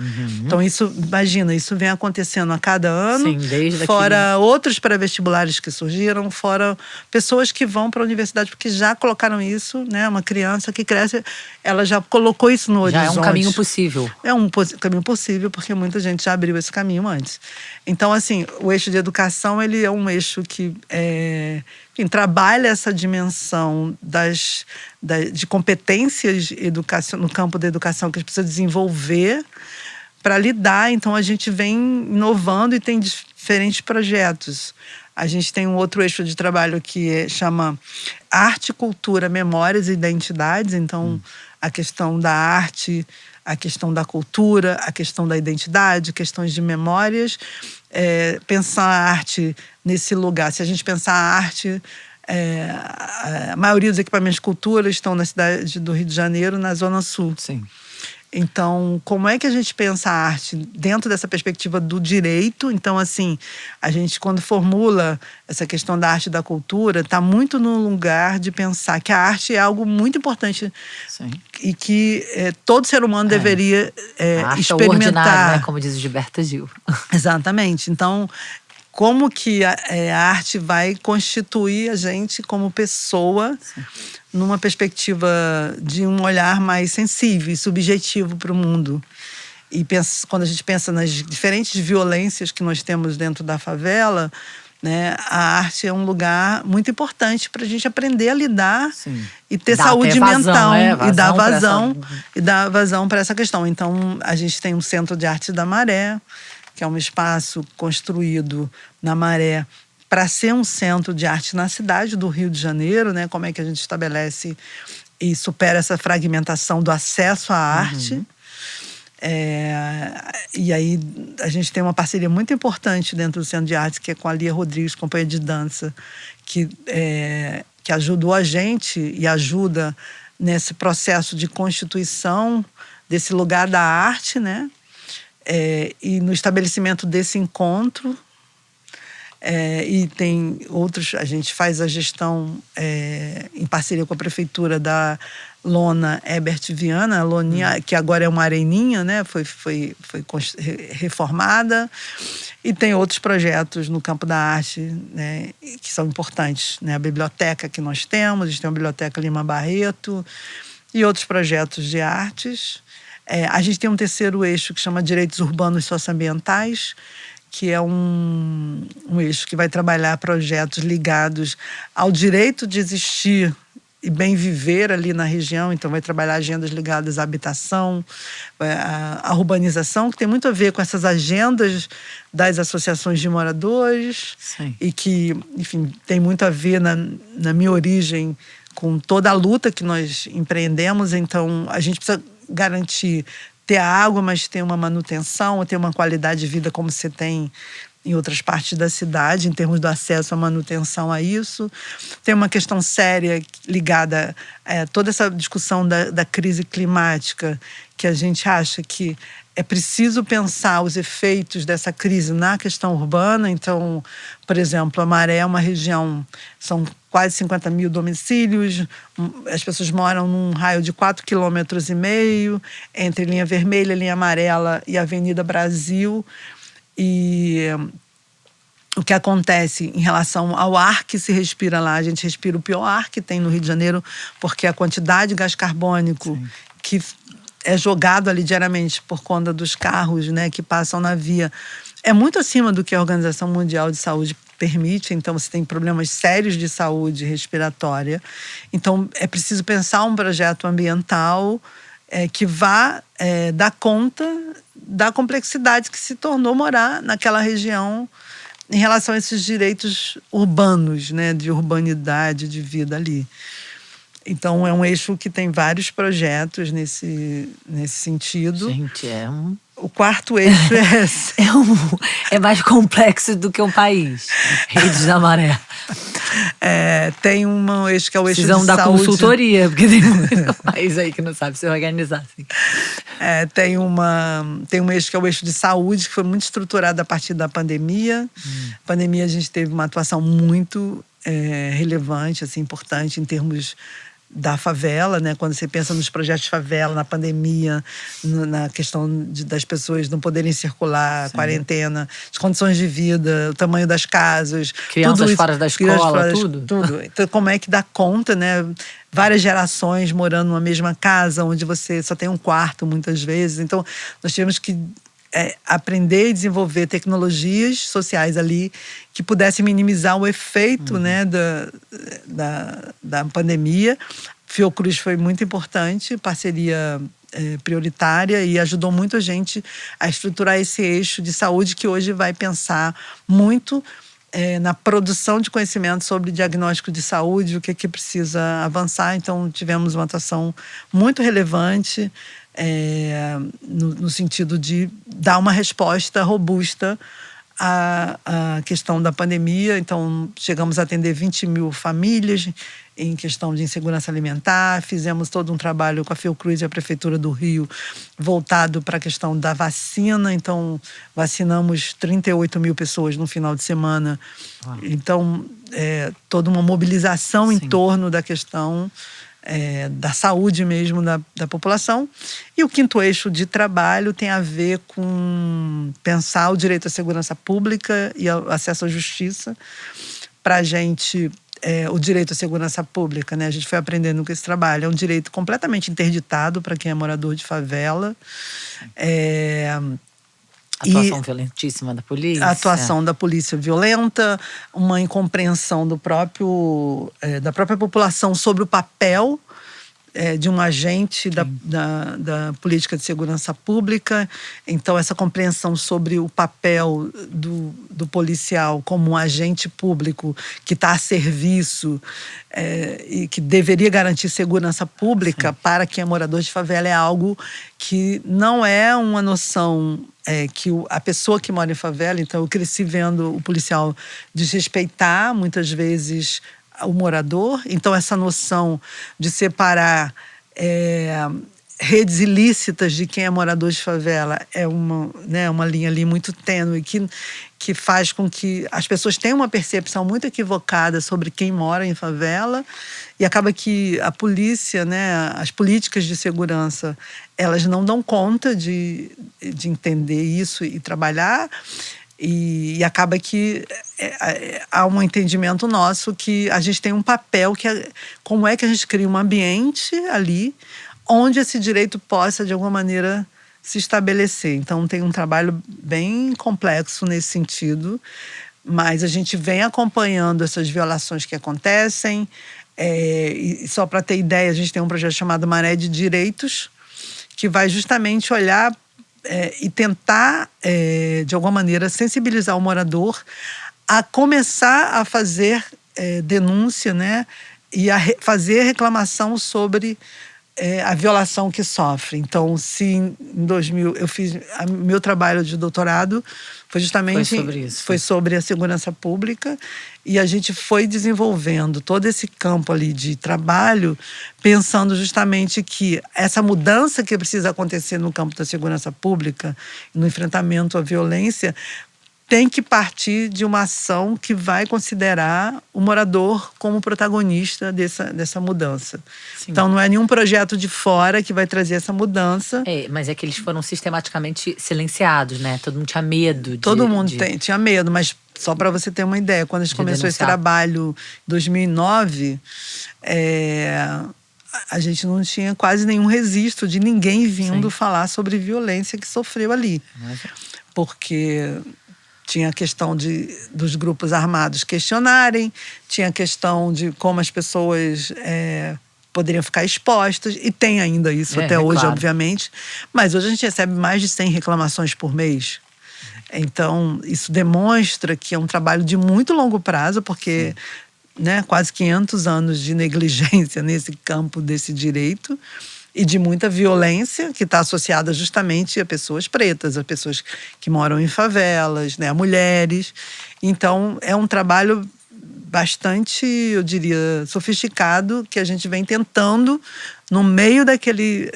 Então, isso, imagina, isso vem acontecendo a cada ano. Sim, desde fora outros pré-vestibulares que surgiram, fora pessoas que vão para a universidade porque já colocaram isso, né? Uma criança que cresce, ela já colocou isso no horizonte. Já é um caminho possível. É um caminho possível, porque muita gente já abriu esse caminho antes. Então, assim, o eixo de educação, ele é um eixo que trabalha essa dimensão de competências no campo da educação que a gente precisa desenvolver para lidar. Então, a gente vem inovando e tem diferentes projetos. A gente tem um outro eixo de trabalho que chama Arte, Cultura, Memórias e Identidades. Então, a questão da arte, a questão da cultura, a questão da identidade, questões de memórias. Pensar a arte nesse lugar. Se a gente pensar a arte, a maioria dos equipamentos de cultura estão na cidade do Rio de Janeiro, na Zona Sul. Sim. Então, como é que a gente pensa a arte dentro dessa perspectiva do direito? Então, assim, a gente, quando formula essa questão da arte e da cultura, está muito no lugar de pensar que a arte é algo muito importante. Sim. E que todo ser humano deveria a arte experimentar. É ordinário, né? Como diz Gilberto Gil. Exatamente. Então, como que a arte vai constituir a gente como pessoa numa perspectiva de um olhar mais sensível e subjetivo para o mundo. E quando a gente pensa nas diferentes violências que nós temos dentro da favela, né, a arte é um lugar muito importante para a gente aprender a lidar e ter saúde mental e dar vazão para essa questão. Então, a gente tem um Centro de Arte da Maré, que é um espaço construído na Maré para ser um centro de arte na cidade do Rio de Janeiro, né? Como é que a gente estabelece e supera essa fragmentação do acesso à arte. E aí a gente tem uma parceria muito importante dentro do Centro de Arte, que é com a Lia Rodrigues, companhia de dança, que ajudou a gente e ajuda nesse processo de constituição desse lugar da arte, né? E no estabelecimento desse encontro. E tem outros, a gente faz a gestão em parceria com a prefeitura da Lona Herbert Viana, a Loninha, que agora é uma areninha, né? Foi reformada. E tem outros projetos no campo da arte, né, que são importantes, né? A biblioteca que nós temos, a gente tem a Biblioteca Lima Barreto e outros projetos de artes. A gente tem um terceiro eixo que chama Direitos Urbanos Socioambientais, que é um eixo que vai trabalhar projetos ligados ao direito de existir e bem viver ali na região. Então vai trabalhar agendas ligadas à habitação, à urbanização, que tem muito a ver com essas agendas das associações de moradores. Sim. E que, enfim, tem muito a ver na minha origem com toda a luta que nós empreendemos. Então a gente precisa garantir ter a água, mas ter uma manutenção, ter uma qualidade de vida como você tem em outras partes da cidade, em termos do acesso à manutenção a isso. Tem uma questão séria ligada a toda essa discussão da crise climática, que a gente acha que é preciso pensar os efeitos dessa crise na questão urbana. Então, por exemplo, a Maré é uma região, são quase 50 mil domicílios, as pessoas moram num raio de 4,5 km, entre linha vermelha, linha amarela e Avenida Brasil. E o que acontece em relação ao ar que se respira lá, a gente respira o pior ar que tem no Rio de Janeiro, porque a quantidade de gás carbônico Sim. que é jogado ali diariamente por conta dos carros, né, que passam na via, é muito acima do que a Organização Mundial de Saúde permite. Então você tem problemas sérios de saúde respiratória. Então é preciso pensar um projeto ambiental que vá dar conta da complexidade que se tornou morar naquela região em relação a esses direitos urbanos, né, de urbanidade, de vida ali. Então é um eixo que tem vários projetos nesse sentido. Gente, O quarto eixo é esse. É mais complexo do que um país. Redes da Maré. Tem um eixo que é o eixo de Precisam saúde. dar consultoria, porque tem muito país aí que não sabe se organizar assim. Tem um eixo que é o eixo de saúde, que foi muito estruturado a partir da pandemia. A pandemia, a gente teve uma atuação muito relevante, assim, importante em termos da favela, né? Quando você pensa nos projetos de favela, na pandemia, na questão das pessoas não poderem circular, Sim. Quarentena, as condições de vida, o tamanho das casas, Crianças fora da escola, tudo. Então, como é que dá conta, né? Várias gerações morando numa mesma casa, onde você só tem um quarto, muitas vezes. Então, nós tivemos que aprender e desenvolver tecnologias sociais ali que pudessem minimizar o efeito, né, da pandemia. Fiocruz foi muito importante, parceria prioritária, e ajudou muito a gente a estruturar esse eixo de saúde, que hoje vai pensar muito na produção de conhecimento sobre diagnóstico de saúde, o que precisa avançar. Então, tivemos uma atuação muito relevante no sentido de dar uma resposta robusta à questão da pandemia. Então, chegamos a atender 20 mil famílias em questão de insegurança alimentar. Fizemos todo um trabalho com a Fiocruz e a Prefeitura do Rio voltado para a questão da vacina. Então, vacinamos 38 mil pessoas no final de semana. Então, toda uma mobilização Sim. em torno da questão da saúde mesmo da população. E o quinto eixo de trabalho tem a ver com pensar o direito à segurança pública e ao acesso à justiça. Para a gente, o direito à segurança pública, né, a gente foi aprendendo com esse trabalho, é um direito completamente interditado para quem é morador de favela. Atuação violentíssima da polícia. A atuação da polícia violenta, uma incompreensão da própria população sobre o papel de um agente da política de segurança pública. Então, essa compreensão sobre o papel do policial como um agente público que está a serviço e que deveria garantir segurança pública. Sim. Para quem é morador de favela é algo que não é uma noção que a pessoa que mora em favela. Então, eu cresci vendo o policial desrespeitar muitas vezes o morador. Então, essa noção de separar redes ilícitas de quem é morador de favela é uma linha ali muito tênue que faz com que as pessoas tenham uma percepção muito equivocada sobre quem mora em favela, e acaba que a polícia, né, as políticas de segurança, elas não dão conta de entender isso e trabalhar. E acaba que há um entendimento nosso que a gente tem um papel que como é que a gente cria um ambiente ali onde esse direito possa, de alguma maneira, se estabelecer. Então, tem um trabalho bem complexo nesse sentido, mas a gente vem acompanhando essas violações que acontecem. E só para ter ideia, a gente tem um projeto chamado Maré de Direitos, que vai justamente olhar e tentar, de alguma maneira, sensibilizar o morador a começar a fazer denúncia, né? E a fazer reclamação sobre a violação que sofre. Então, se em 2000 eu fiz meu trabalho de doutorado, foi justamente sobre isso. Foi sobre a segurança pública, e a gente foi desenvolvendo todo esse campo ali de trabalho, pensando justamente que essa mudança que precisa acontecer no campo da segurança pública, no enfrentamento à violência, tem que partir de uma ação que vai considerar o morador como protagonista dessa mudança. Sim. Então, não é nenhum projeto de fora que vai trazer essa mudança. Mas é que eles foram sistematicamente silenciados, né? Todo mundo tinha medo. Todo mundo tinha medo, mas só para você ter uma ideia, quando a gente começou esse trabalho em 2009, a gente não tinha quase nenhum registro de ninguém vindo falar sobre violência que sofreu ali. Porque tinha a questão dos grupos armados questionarem, tinha a questão de como as pessoas poderiam ficar expostas, e tem ainda isso até hoje, claro, obviamente. Mas hoje a gente recebe mais de 100 reclamações por mês. Então, isso demonstra que é um trabalho de muito longo prazo, porque quase 500 anos de negligência nesse campo desse direito, e de muita violência que está associada justamente a pessoas pretas, a pessoas que moram em favelas, a mulheres. Então, é um trabalho bastante, eu diria, sofisticado, que a gente vem tentando, no meio daquele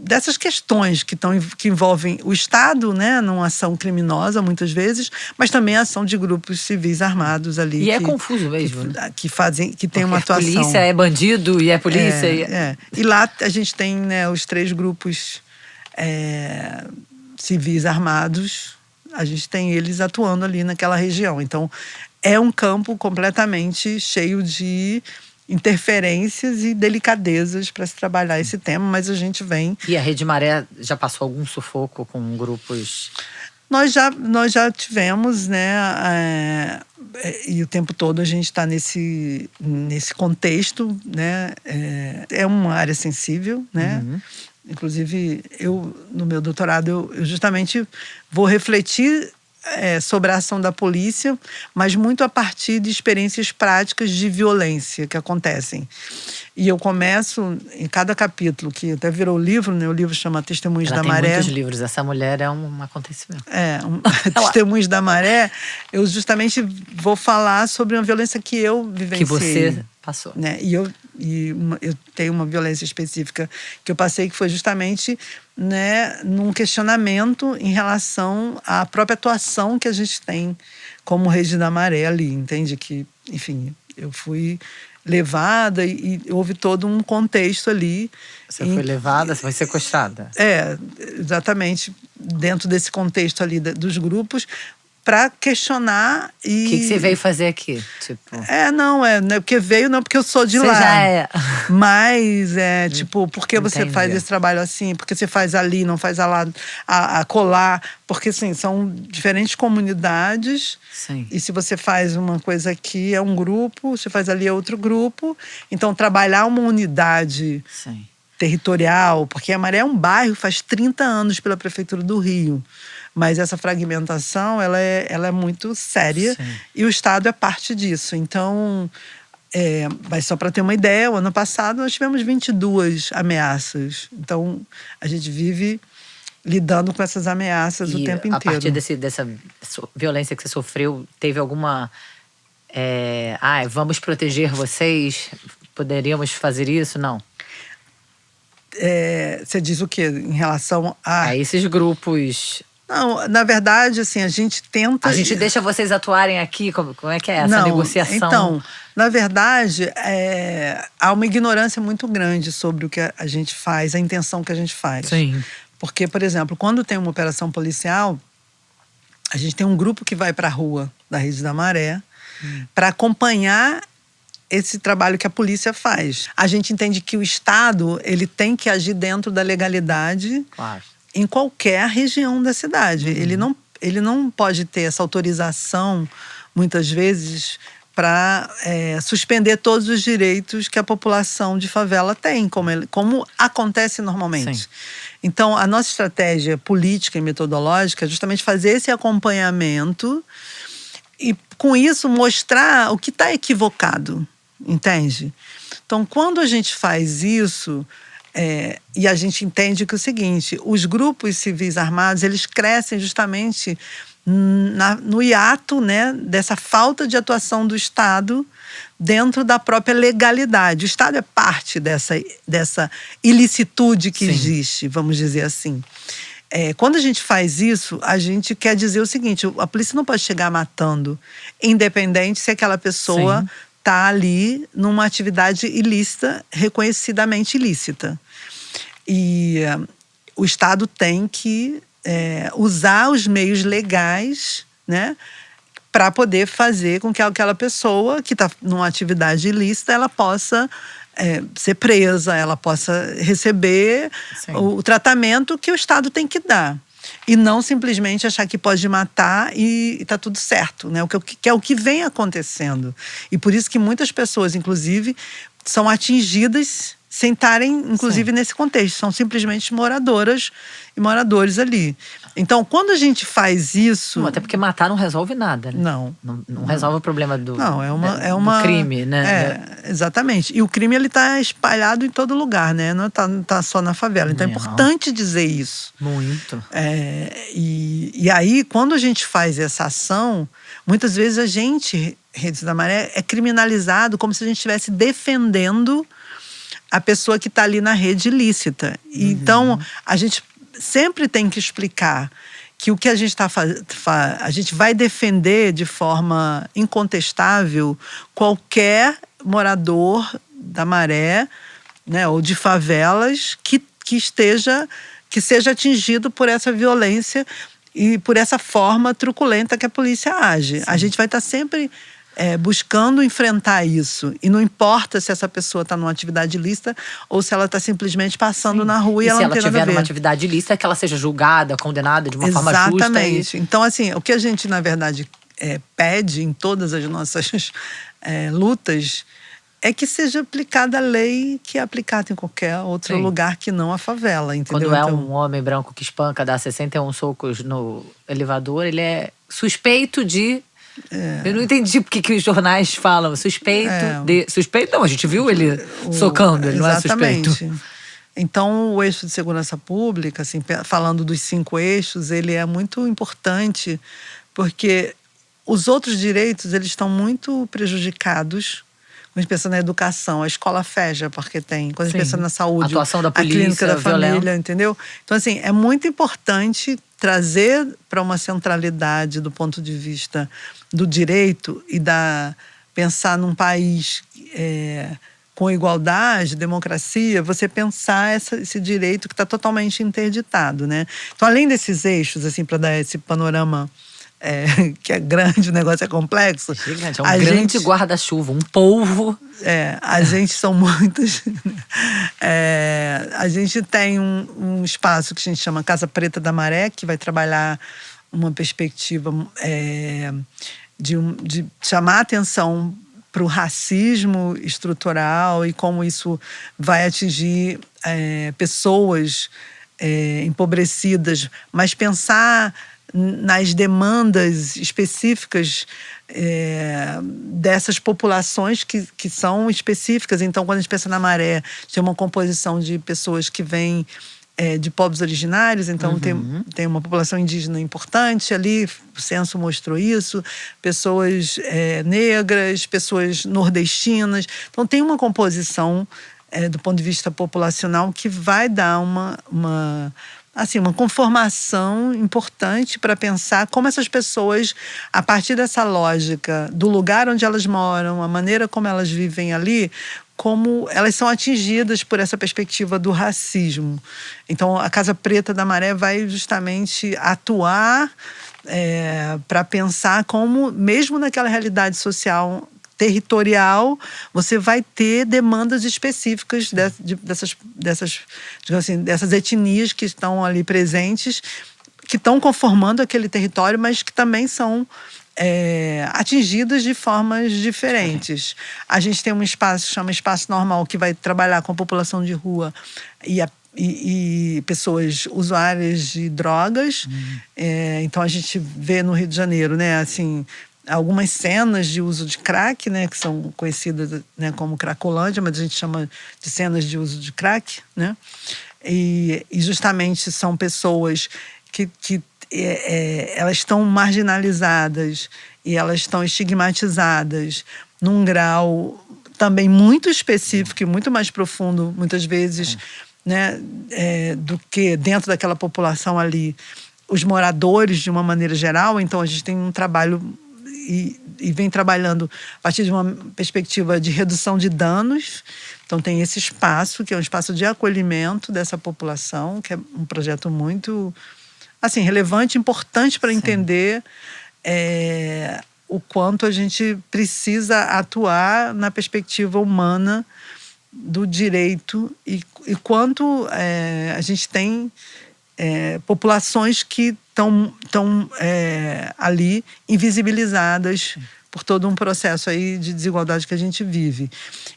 dessas questões que envolvem o Estado, numa ação criminosa, muitas vezes, mas também a ação de grupos civis armados ali. E é confuso mesmo, que tem uma atuação. A polícia é bandido e é polícia. E lá a gente tem os 3 grupos civis armados, a gente tem eles atuando ali naquela região. Então, é um campo completamente cheio de interferências e delicadezas para se trabalhar esse tema, mas a gente vem... E a Rede Maré já passou algum sufoco com grupos? Nós já tivemos, e o tempo todo a gente está nesse contexto, é uma área sensível, Uhum. Inclusive, no meu doutorado, eu justamente vou refletir sobre a ação da polícia, mas muito a partir de experiências práticas de violência que acontecem. E eu começo, em cada capítulo, que até virou livro, o livro chama Testemunhos da Maré. Ela tem muitos livros, essa mulher é um acontecimento. Testemunhos da Maré, eu justamente vou falar sobre uma violência que eu vivenciei. Que você passou. E eu tenho uma violência específica que eu passei, que foi justamente num questionamento em relação à própria atuação que a gente tem como Rede da Maré ali, entende? Que, enfim, eu fui levada e houve todo um contexto ali. Você foi levada, você foi sequestrada. Exatamente, dentro desse contexto ali dos grupos, para questionar e... O que você veio fazer aqui? Não é porque veio, não porque eu sou de lá. Você já é. Mas por que você faz esse trabalho assim? Por que você faz ali, não faz a colar? Porque, assim, são diferentes comunidades. Sim. E se você faz uma coisa aqui, é um grupo, você faz ali é outro grupo. Então, trabalhar uma unidade territorial, porque a Maré é um bairro, faz 30 anos pela Prefeitura do Rio. Mas essa fragmentação, ela é muito séria. Sim. E o Estado é parte disso. Então, mas só para ter uma ideia, o ano passado nós tivemos 22 ameaças. Então, a gente vive lidando com essas ameaças o tempo inteiro. A partir dessa violência que você sofreu, teve alguma... vamos proteger vocês? Poderíamos fazer isso? Não. Você diz o quê? Em relação a esses grupos... Não, na verdade, assim, a gente tenta... A gente deixa vocês atuarem aqui? Como é que é essa negociação? Então, na verdade, há uma ignorância muito grande sobre o que a gente faz, a intenção que a gente faz. Sim. Porque, por exemplo, quando tem uma operação policial, a gente tem um grupo que vai para a rua da Rede da Maré para acompanhar esse trabalho que a polícia faz. A gente entende que o Estado ele tem que agir dentro da legalidade, Claro. em qualquer região da cidade. Ele não pode ter essa autorização, muitas vezes, para suspender todos os direitos que a população de favela tem, como acontece normalmente. Sim. Então, a nossa estratégia política e metodológica é justamente fazer esse acompanhamento e, com isso, mostrar o que está equivocado, entende? Então, quando a gente faz isso, e a gente entende que é o seguinte, os grupos civis armados, eles crescem justamente no hiato, né, dessa falta de atuação do Estado dentro da própria legalidade. O Estado é parte dessa ilicitude que Sim. existe, vamos dizer assim. Quando a gente faz isso, a gente quer dizer o seguinte, a polícia não pode chegar matando, independente se aquela pessoa Sim. está ali numa atividade ilícita, reconhecidamente ilícita. E o Estado tem que usar os meios legais, né, para poder fazer com que aquela pessoa que está numa atividade ilícita, ela possa ser presa, ela possa receber o tratamento que o Estado tem que dar. E não simplesmente achar que pode matar e está tudo certo, né? Que é o que vem acontecendo. E por isso que muitas pessoas, inclusive, são atingidas sem estarem, inclusive, nesse contexto. São simplesmente moradoras e moradores ali. Então, quando a gente faz isso... Não, até porque matar não resolve nada, né? Não resolve o problema do crime, né? Exatamente. E o crime, ele está espalhado em todo lugar, né? Não tá só na favela. Então, é importante dizer isso. Muito. E aí, quando a gente faz essa ação, muitas vezes a gente, Redes da Maré, é criminalizado como se a gente estivesse defendendo a pessoa que está ali na rede ilícita. Então, a gente sempre tem que explicar que o que a gente está a gente vai defender de forma incontestável qualquer morador da Maré, né, ou de favelas que seja atingido por essa violência e por essa forma truculenta que a polícia age. Sim. A gente vai estar sempre buscando enfrentar isso. E não importa se essa pessoa está numa atividade ilícita ou se ela está simplesmente passando na rua e ela não tem nada a ver. Se ela tiver numa atividade ilícita, é que ela seja julgada, condenada de uma forma justa. Exatamente. Então, assim, o que a gente, na verdade, pede em todas as nossas lutas é que seja aplicada a lei que é aplicada em qualquer outro lugar que não a favela, entendeu? Quando um homem branco que espanca, dá 61 socos no elevador, ele é suspeito de... Eu não entendi porque que os jornais falam suspeito de... Suspeito não, a gente viu ele socando, ele não é suspeito. Então, o eixo de segurança pública, assim, falando dos 5 eixos, ele é muito importante porque os outros direitos, eles estão muito prejudicados. Quando a gente pensa na educação, a escola fecha porque tem. Quando a gente pensa na saúde, a atuação da polícia, a clínica da família, entendeu? Então, assim, é muito importante trazer para uma centralidade do ponto de vista do direito e pensar num país com igualdade, democracia, você pensar esse direito que está totalmente interditado, né? Então, além desses eixos, assim, para dar esse panorama que é grande, o negócio é complexo. Gigante, é um grande guarda-chuva, um polvo. A gente são muitas. A gente tem um espaço que a gente chama Casa Preta da Maré, que vai trabalhar uma perspectiva de chamar a atenção para o racismo estrutural e como isso vai atingir pessoas empobrecidas, mas pensar nas demandas específicas dessas populações que são específicas. Então, quando a gente pensa na Maré, tem uma composição de pessoas que vêm de povos originários, então tem uma população indígena importante ali, o censo mostrou isso, pessoas negras, pessoas nordestinas. Então, tem uma composição do ponto de vista populacional que vai dar uma conformação importante para pensar como essas pessoas, a partir dessa lógica do lugar onde elas moram, a maneira como elas vivem ali, como elas são atingidas por essa perspectiva do racismo. Então, a Casa Preta da Maré vai justamente atuar para pensar como, mesmo naquela realidade social territorial, você vai ter demandas específicas digamos assim, dessas etnias que estão ali presentes, que estão conformando aquele território, mas que também são atingidas de formas diferentes. A gente tem um espaço, chama Espaço Normal, que vai trabalhar com a população de rua e pessoas usuárias de drogas. Então a gente vê no Rio de Janeiro, né, assim, algumas cenas de uso de crack, né, que são conhecidas, né, como Cracolândia, mas a gente chama de cenas de uso de crack, né? E justamente são pessoas que elas estão marginalizadas e elas estão estigmatizadas num grau também muito específico e muito mais profundo, muitas vezes, né, do que dentro daquela população ali, os moradores de uma maneira geral. Então a gente tem um trabalho e vem trabalhando a partir de uma perspectiva de redução de danos. Então tem esse espaço, que é um espaço de acolhimento dessa população, que é um projeto muito, assim, relevante, importante para entender o quanto a gente precisa atuar na perspectiva humana do direito e quanto a gente tem populações que estão ali invisibilizadas por todo um processo aí de desigualdade que a gente vive.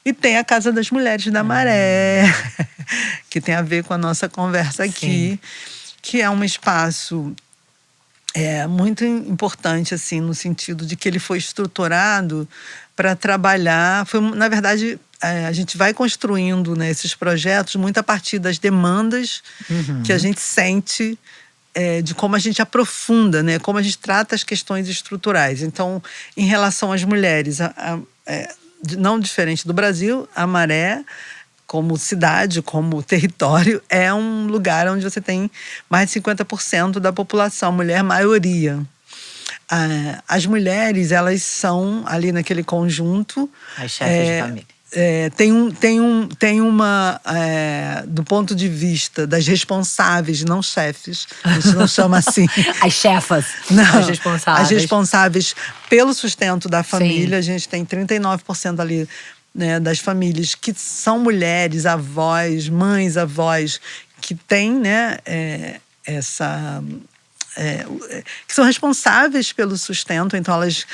E tem a Casa das Mulheres da Maré, que tem a ver com a nossa conversa aqui, que é um espaço muito importante, assim, no sentido de que ele foi estruturado para trabalhar. Na verdade, a gente vai construindo, né, esses projetos muito a partir das demandas que a gente sente, de como a gente aprofunda, né, como a gente trata as questões estruturais. Então, em relação às mulheres, não diferente do Brasil, a Maré, como cidade, como território, é um lugar onde você tem mais de 50% da população, mulher maioria. As mulheres, elas são ali naquele conjunto as chefes de família. Tem uma, do ponto de vista das responsáveis, não chefes, a gente não chama assim. As chefas, não, as responsáveis. As responsáveis pelo sustento da família. Sim. A gente tem 39% ali, né, das famílias que são mulheres, avós, mães, avós, que têm, né, que são responsáveis pelo sustento. Então elas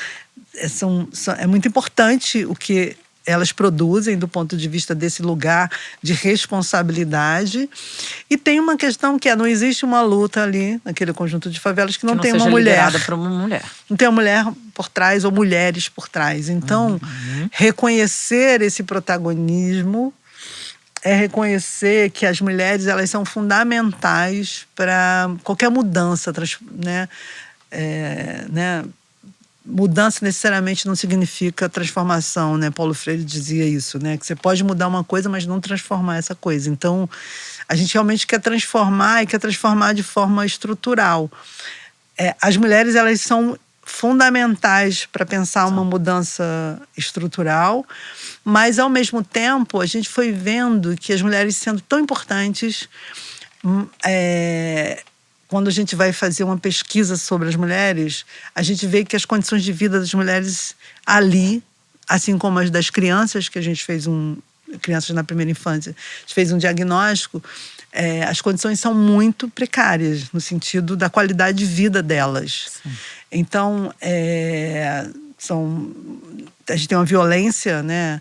é muito importante o que elas produzem do ponto de vista desse lugar de responsabilidade. E tem uma questão que não existe uma luta ali naquele conjunto de favelas que não tem uma mulher. Liderada por uma mulher. Não tem uma mulher por trás ou mulheres por trás. Então, reconhecer esse protagonismo é reconhecer que as mulheres, elas são fundamentais para qualquer mudança, né? Mudança necessariamente não significa transformação, né? Paulo Freire dizia isso, né? Que você pode mudar uma coisa, mas não transformar essa coisa. Então, a gente realmente quer transformar e quer transformar de forma estrutural. As mulheres, elas são fundamentais para pensar uma mudança estrutural, mas, ao mesmo tempo, a gente foi vendo que as mulheres sendo tão importantes, quando a gente vai fazer uma pesquisa sobre as mulheres, a gente vê que as condições de vida das mulheres ali, assim como as das crianças, que a gente fez crianças na primeira infância, a gente fez um diagnóstico, as condições são muito precárias, no sentido da qualidade de vida delas. Sim. Então, a gente tem uma violência, né,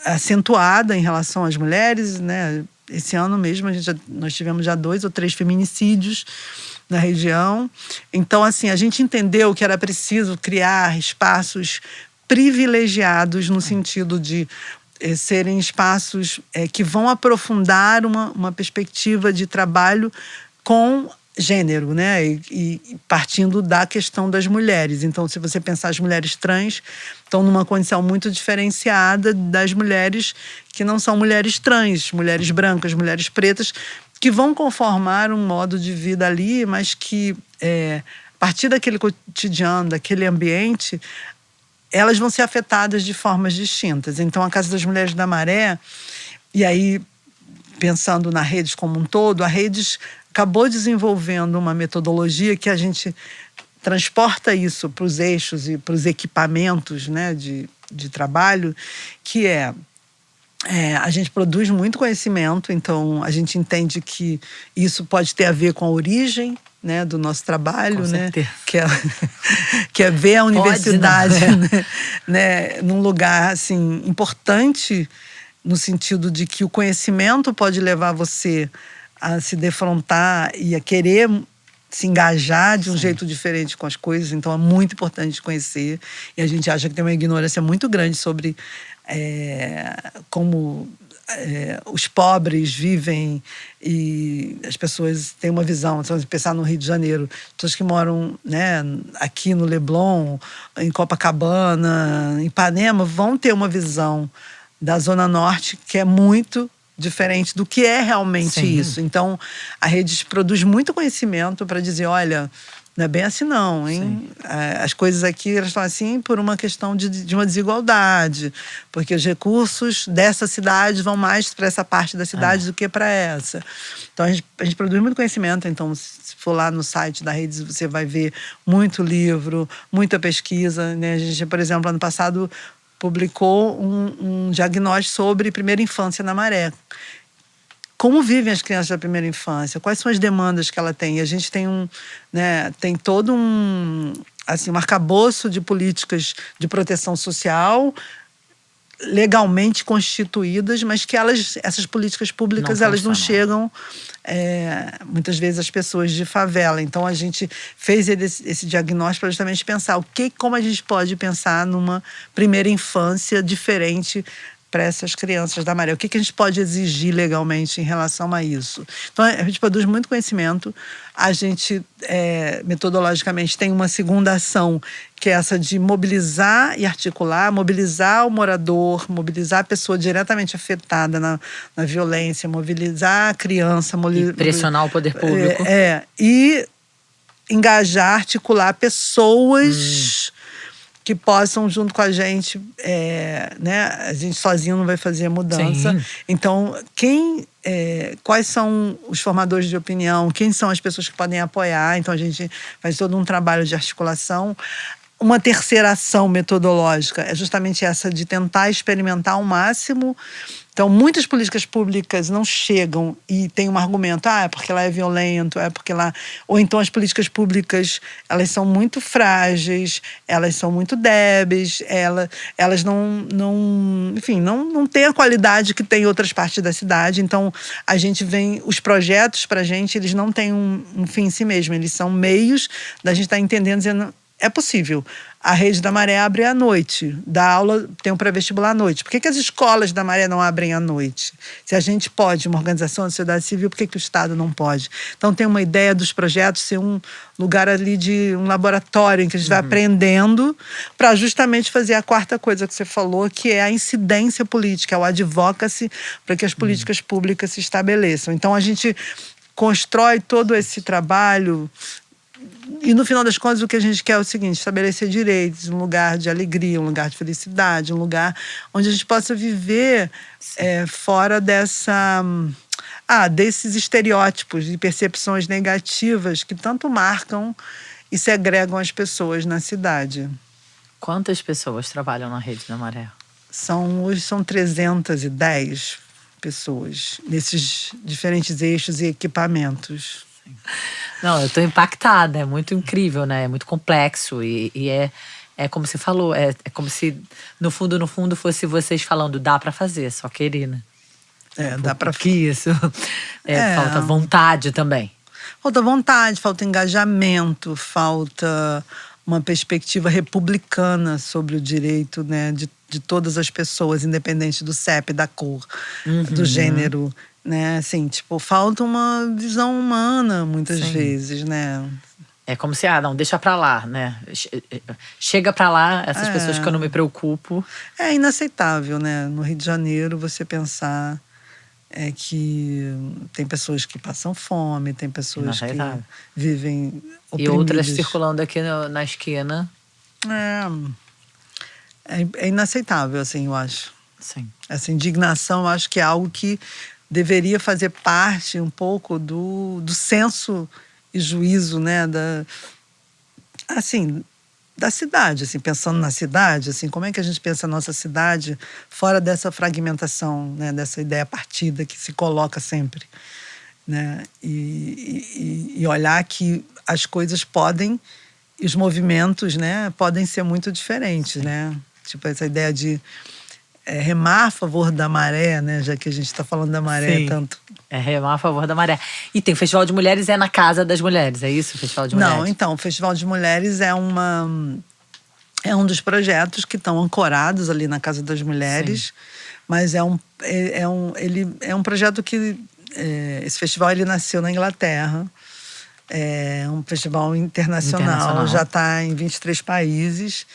acentuada em relação às mulheres, né? Esse ano mesmo nós tivemos já 2 ou 3 feminicídios na região. Então, assim, a gente entendeu que era preciso criar espaços privilegiados no sentido de serem espaços que vão aprofundar uma perspectiva de trabalho com gênero, né? E partindo da questão das mulheres. Então, se você pensar, as mulheres trans estão numa condição muito diferenciada das mulheres que não são mulheres trans, mulheres brancas, mulheres pretas, que vão conformar um modo de vida ali, mas que, a partir daquele cotidiano, daquele ambiente, elas vão ser afetadas de formas distintas. Então, a Casa das Mulheres da Maré, e aí, pensando na Redes como um todo, a Redes acabou desenvolvendo uma metodologia que a gente transporta isso para os eixos e para os equipamentos, né, de trabalho, que a gente produz muito conhecimento, então a gente entende que isso pode ter a ver com a origem, né, do nosso trabalho, né, que é ver a universidade né, num lugar assim importante, no sentido de que o conhecimento pode levar você a se defrontar e a querer se engajar de um jeito diferente com as coisas. Então é muito importante conhecer, e a gente acha que tem uma ignorância muito grande sobre como os pobres vivem, e as pessoas têm uma visão. Se você pensar no Rio de Janeiro, pessoas que moram, né, aqui no Leblon, em Copacabana, em Ipanema, vão ter uma visão da Zona Norte que é muito diferente do que é realmente isso. Então, a rede produz muito conhecimento para dizer, olha, não é bem assim não, hein? As coisas aqui elas estão assim por uma questão de uma desigualdade, porque os recursos dessa cidade vão mais para essa parte da cidade do que para essa. Então, a gente produz muito conhecimento. Então, se for lá no site da rede, você vai ver muito livro, muita pesquisa, né? A gente, por exemplo, ano passado publicou um diagnóstico sobre primeira infância na Maré. Como vivem as crianças da primeira infância? Quais são as demandas que ela tem? E a gente tem tem todo um arcabouço de políticas de proteção social legalmente constituídas, mas que essas políticas públicas não chegam muitas vezes às pessoas de favela. Então a gente fez esse diagnóstico para justamente pensar como a gente pode pensar numa primeira infância diferente para essas crianças da Maré. O que a gente pode exigir legalmente em relação a isso? Então, a gente produz muito conhecimento. A gente, metodologicamente, tem uma segunda ação, que é essa de mobilizar e articular, mobilizar o morador, mobilizar a pessoa diretamente afetada na violência, mobilizar a criança. E pressionar o poder público. E engajar, articular pessoas que possam, junto com a gente, né? A gente sozinho não vai fazer a mudança. Sim. Então, quais são os formadores de opinião? Quem são as pessoas que podem apoiar? Então, a gente faz todo um trabalho de articulação. Uma terceira ação metodológica é justamente essa de tentar experimentar ao máximo. Então, muitas políticas públicas não chegam e tem um argumento, é porque lá é violento, é porque lá... Ou então as políticas públicas, elas são muito frágeis, elas são muito débeis, elas não têm a qualidade que tem em outras partes da cidade. Então, a gente os projetos pra gente, eles não têm um fim em si mesmo, eles são meios da gente estar entendendo, dizendo, é possível. A Rede da Maré abre à noite, dá aula, tem um pré-vestibular à noite. Por que as escolas da Maré não abrem à noite? Se a gente pode, uma organização da sociedade civil, por que o Estado não pode? Então tem uma ideia dos projetos ser um lugar ali de um laboratório em que a gente vai aprendendo para justamente fazer a quarta coisa que você falou, que é a incidência política, o advocacy, para que as políticas públicas se estabeleçam. Então a gente constrói todo esse trabalho. E no final das contas o que a gente quer é o seguinte: estabelecer direitos, um lugar de alegria, um lugar de felicidade, um lugar onde a gente possa viver fora desses estereótipos e percepções negativas que tanto marcam e segregam as pessoas na cidade. Quantas pessoas trabalham na Rede da Maré? Hoje são 310 pessoas nesses diferentes eixos e equipamentos. Não, eu tô impactada, é muito incrível, né? É muito complexo e é como você falou, é como se no fundo fosse vocês falando, dá pra fazer, só querer, né? Dá pra que isso. Falta vontade também. Falta vontade, falta engajamento, falta uma perspectiva republicana sobre o direito, né, de todas as pessoas, independente do CEP, da cor, do gênero. Né, assim, falta uma visão humana muitas vezes, né? É como se, não, deixa pra lá, né? Chega pra lá, essas pessoas que eu não me preocupo. É inaceitável, né? No Rio de Janeiro, você pensar que tem pessoas que passam fome, tem pessoas que vivem oprimidas. E outras circulando aqui na esquina. É inaceitável, assim, eu acho. Sim. Essa indignação, eu acho que é algo que deveria fazer parte um pouco do senso e juízo, né, assim, da cidade, assim, pensando na cidade, assim, como é que a gente pensa a nossa cidade fora dessa fragmentação, né, dessa ideia partida que se coloca sempre, né, e olhar que as coisas podem, e os movimentos, né, podem ser muito diferentes, né, tipo essa ideia de remar a favor da maré, né, já que a gente está falando da maré Sim. tanto. É remar a favor da maré. E tem o Festival de Mulheres, é na Casa das Mulheres, é isso? O Festival de Mulheres? Não, então, o Festival de Mulheres é um dos projetos que estão ancorados ali na Casa das Mulheres, mas ele é um projeto que esse festival ele nasceu na Inglaterra. É um festival internacional. Já está em 23 países.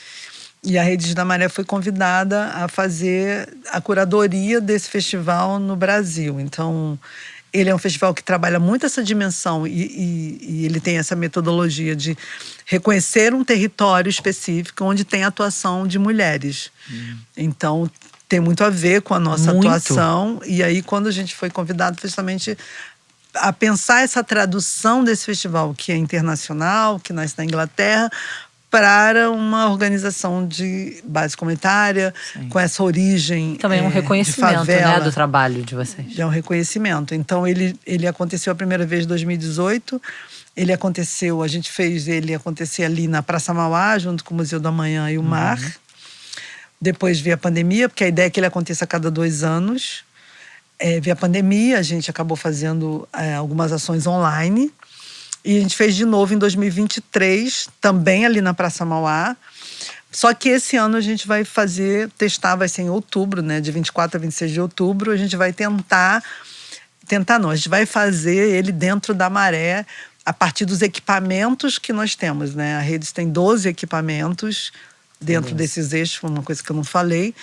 E a Redes da Maré foi convidada a fazer a curadoria desse festival no Brasil. Então, ele é um festival que trabalha muito essa dimensão e ele tem essa metodologia de reconhecer um território específico onde tem atuação de mulheres. Então, tem muito a ver com a nossa atuação. E aí, quando a gente foi convidado, justamente a pensar essa tradução desse festival, que é internacional, que nasce na Inglaterra, para uma organização de base comunitária, com essa origem também um reconhecimento, né, do trabalho de vocês. É um reconhecimento. Então, ele aconteceu a primeira vez em 2018. A gente fez ele acontecer ali na Praça Mauá, junto com o Museu da Manhã e o Mar. Depois veio a pandemia, porque a ideia é que ele aconteça a cada 2 anos. Veio a pandemia, a gente acabou fazendo algumas ações online. E a gente fez de novo em 2023, também ali na Praça Mauá. Só que esse ano a gente vai testar, vai ser em outubro, né? De 24 a 26 de outubro, a gente vai a gente vai fazer ele dentro da Maré, a partir dos equipamentos que nós temos, né? A Redes tem 12 equipamentos dentro desses eixos, foi uma coisa que eu não falei.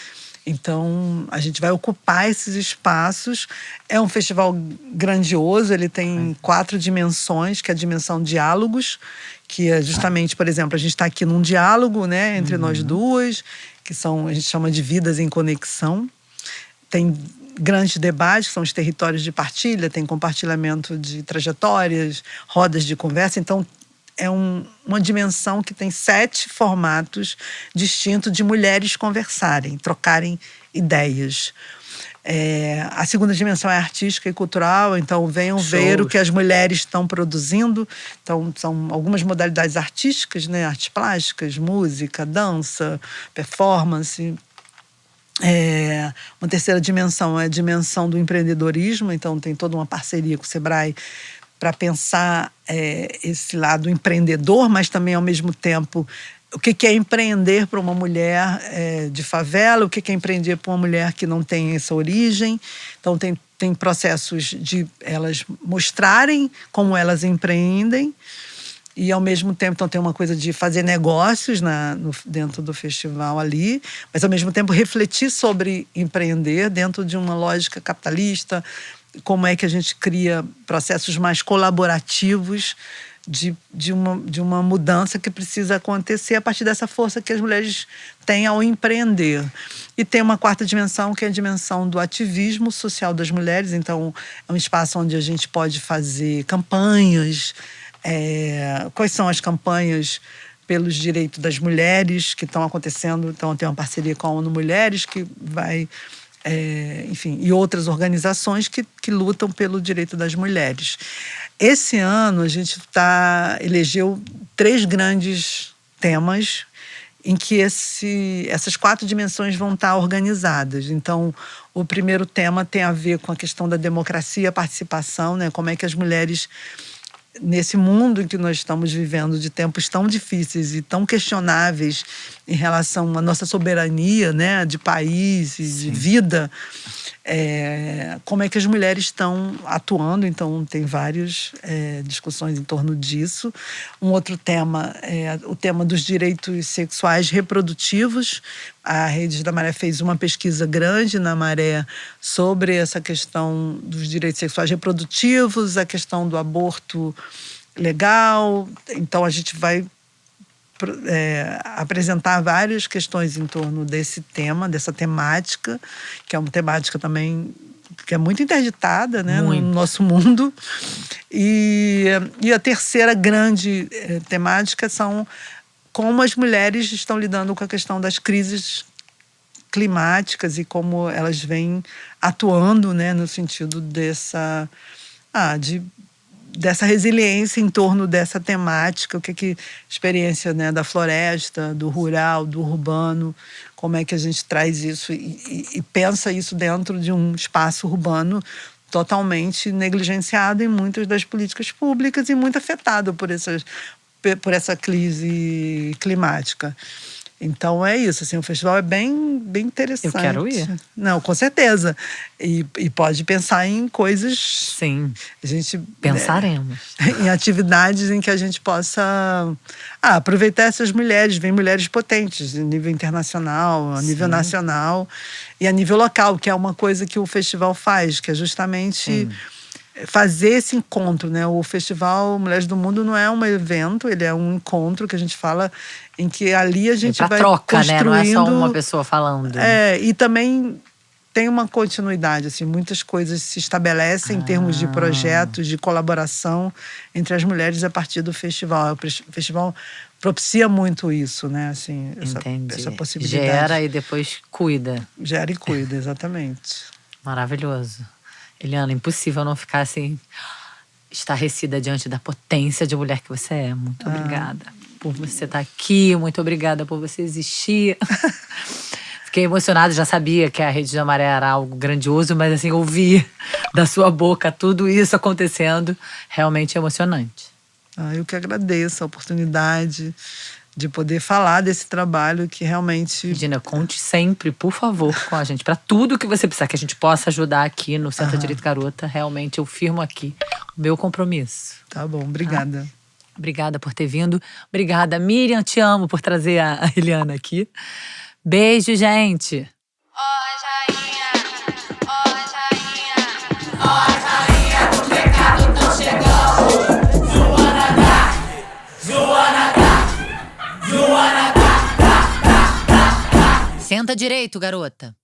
Então, a gente vai ocupar esses espaços. É um festival grandioso, ele tem 4 dimensões, que é a dimensão diálogos, que é justamente, por exemplo, a gente está aqui num diálogo, né, entre nós duas, que a gente chama de vidas em conexão. Tem grandes debates, que são os territórios de partilha, tem compartilhamento de trajetórias, rodas de conversa. Então, é uma dimensão que tem 7 formatos distintos de mulheres conversarem, trocarem ideias. A segunda dimensão é artística e cultural, então venham ver o que as mulheres estão produzindo. Então, são algumas modalidades artísticas, né? Artes plásticas, música, dança, performance. Uma terceira dimensão é a dimensão do empreendedorismo, então tem toda uma parceria com o Sebrae para pensar esse lado empreendedor, mas também, ao mesmo tempo, o que é empreender para uma mulher de favela, o que é empreender para uma mulher que não tem essa origem. Então, tem processos de elas mostrarem como elas empreendem e, ao mesmo tempo, então, tem uma coisa de fazer negócios dentro do festival ali, mas, ao mesmo tempo, refletir sobre empreender dentro de uma lógica capitalista. Como é que a gente cria processos mais colaborativos de uma mudança que precisa acontecer a partir dessa força que as mulheres têm ao empreender. E tem uma quarta dimensão, que é a dimensão do ativismo social das mulheres. Então, é um espaço onde a gente pode fazer campanhas. Quais são as campanhas pelos direitos das mulheres que estão acontecendo? Então, tem uma parceria com a ONU Mulheres, que vai... enfim, e outras organizações que lutam pelo direito das mulheres. Esse ano a gente elegeu 3 grandes temas em que essas 4 dimensões vão estar organizadas. Então, o primeiro tema tem a ver com a questão da democracia, participação, né? Como é que as mulheres, nesse mundo em que nós estamos vivendo, de tempos tão difíceis e tão questionáveis em relação à nossa soberania, né, de país e de vida, como é que as mulheres estão atuando. Então, tem várias discussões em torno disso. Um outro tema é o tema dos direitos sexuais reprodutivos. A Redes da Maré fez uma pesquisa grande na Maré sobre essa questão dos direitos sexuais reprodutivos, a questão do aborto legal. Então, a gente vai apresentar várias questões em torno desse tema, dessa temática, que é uma temática também que é muito interditada, né, no nosso mundo. E a terceira grande temática são como as mulheres estão lidando com a questão das crises climáticas e como elas vêm atuando, né, no sentido dessa resiliência em torno dessa temática, o que experiência, né, da floresta, do rural, do urbano, como é que a gente traz isso e pensa isso dentro de um espaço urbano totalmente negligenciado em muitas das políticas públicas e muito afetado por essa crise climática. Então é isso, assim, o festival é bem interessante. Eu quero ir. Não, com certeza. E pode pensar em coisas. Sim. A gente pensaremos. Em atividades em que a gente possa aproveitar essas mulheres. Vem mulheres potentes a nível internacional, a nível nacional e a nível local, que é uma coisa que o festival faz, que é justamente fazer esse encontro, né? O Festival Mulheres do Mundo não é um evento, ele é um encontro que a gente fala em que ali a gente vai troca, construindo, né? Não é só uma pessoa falando. E também tem uma continuidade, assim, muitas coisas se estabelecem em termos de projetos, de colaboração entre as mulheres a partir do festival. O festival propicia muito isso, né? Assim, essa possibilidade. Gera e depois cuida. Gera e cuida, exatamente. Maravilhoso. Eliana, impossível não ficar assim, estarrecida diante da potência de mulher que você é. Muito obrigada por você estar aqui, muito obrigada por você existir. Fiquei emocionada, já sabia que a Rede de Amaré era algo grandioso, mas assim, ouvir da sua boca tudo isso acontecendo, realmente é emocionante. Eu que agradeço a oportunidade de poder falar desse trabalho que realmente… Regina, conte sempre, por favor, com a gente. Para tudo que você precisar, que a gente possa ajudar aqui no Centro Direito Garota. Realmente, eu firmo aqui o meu compromisso. Tá bom, obrigada. Obrigada por ter vindo. Obrigada, Miriam, te amo por trazer a Eliana aqui. Beijo, gente. Do pecado tão chegando. Senta direito, garota.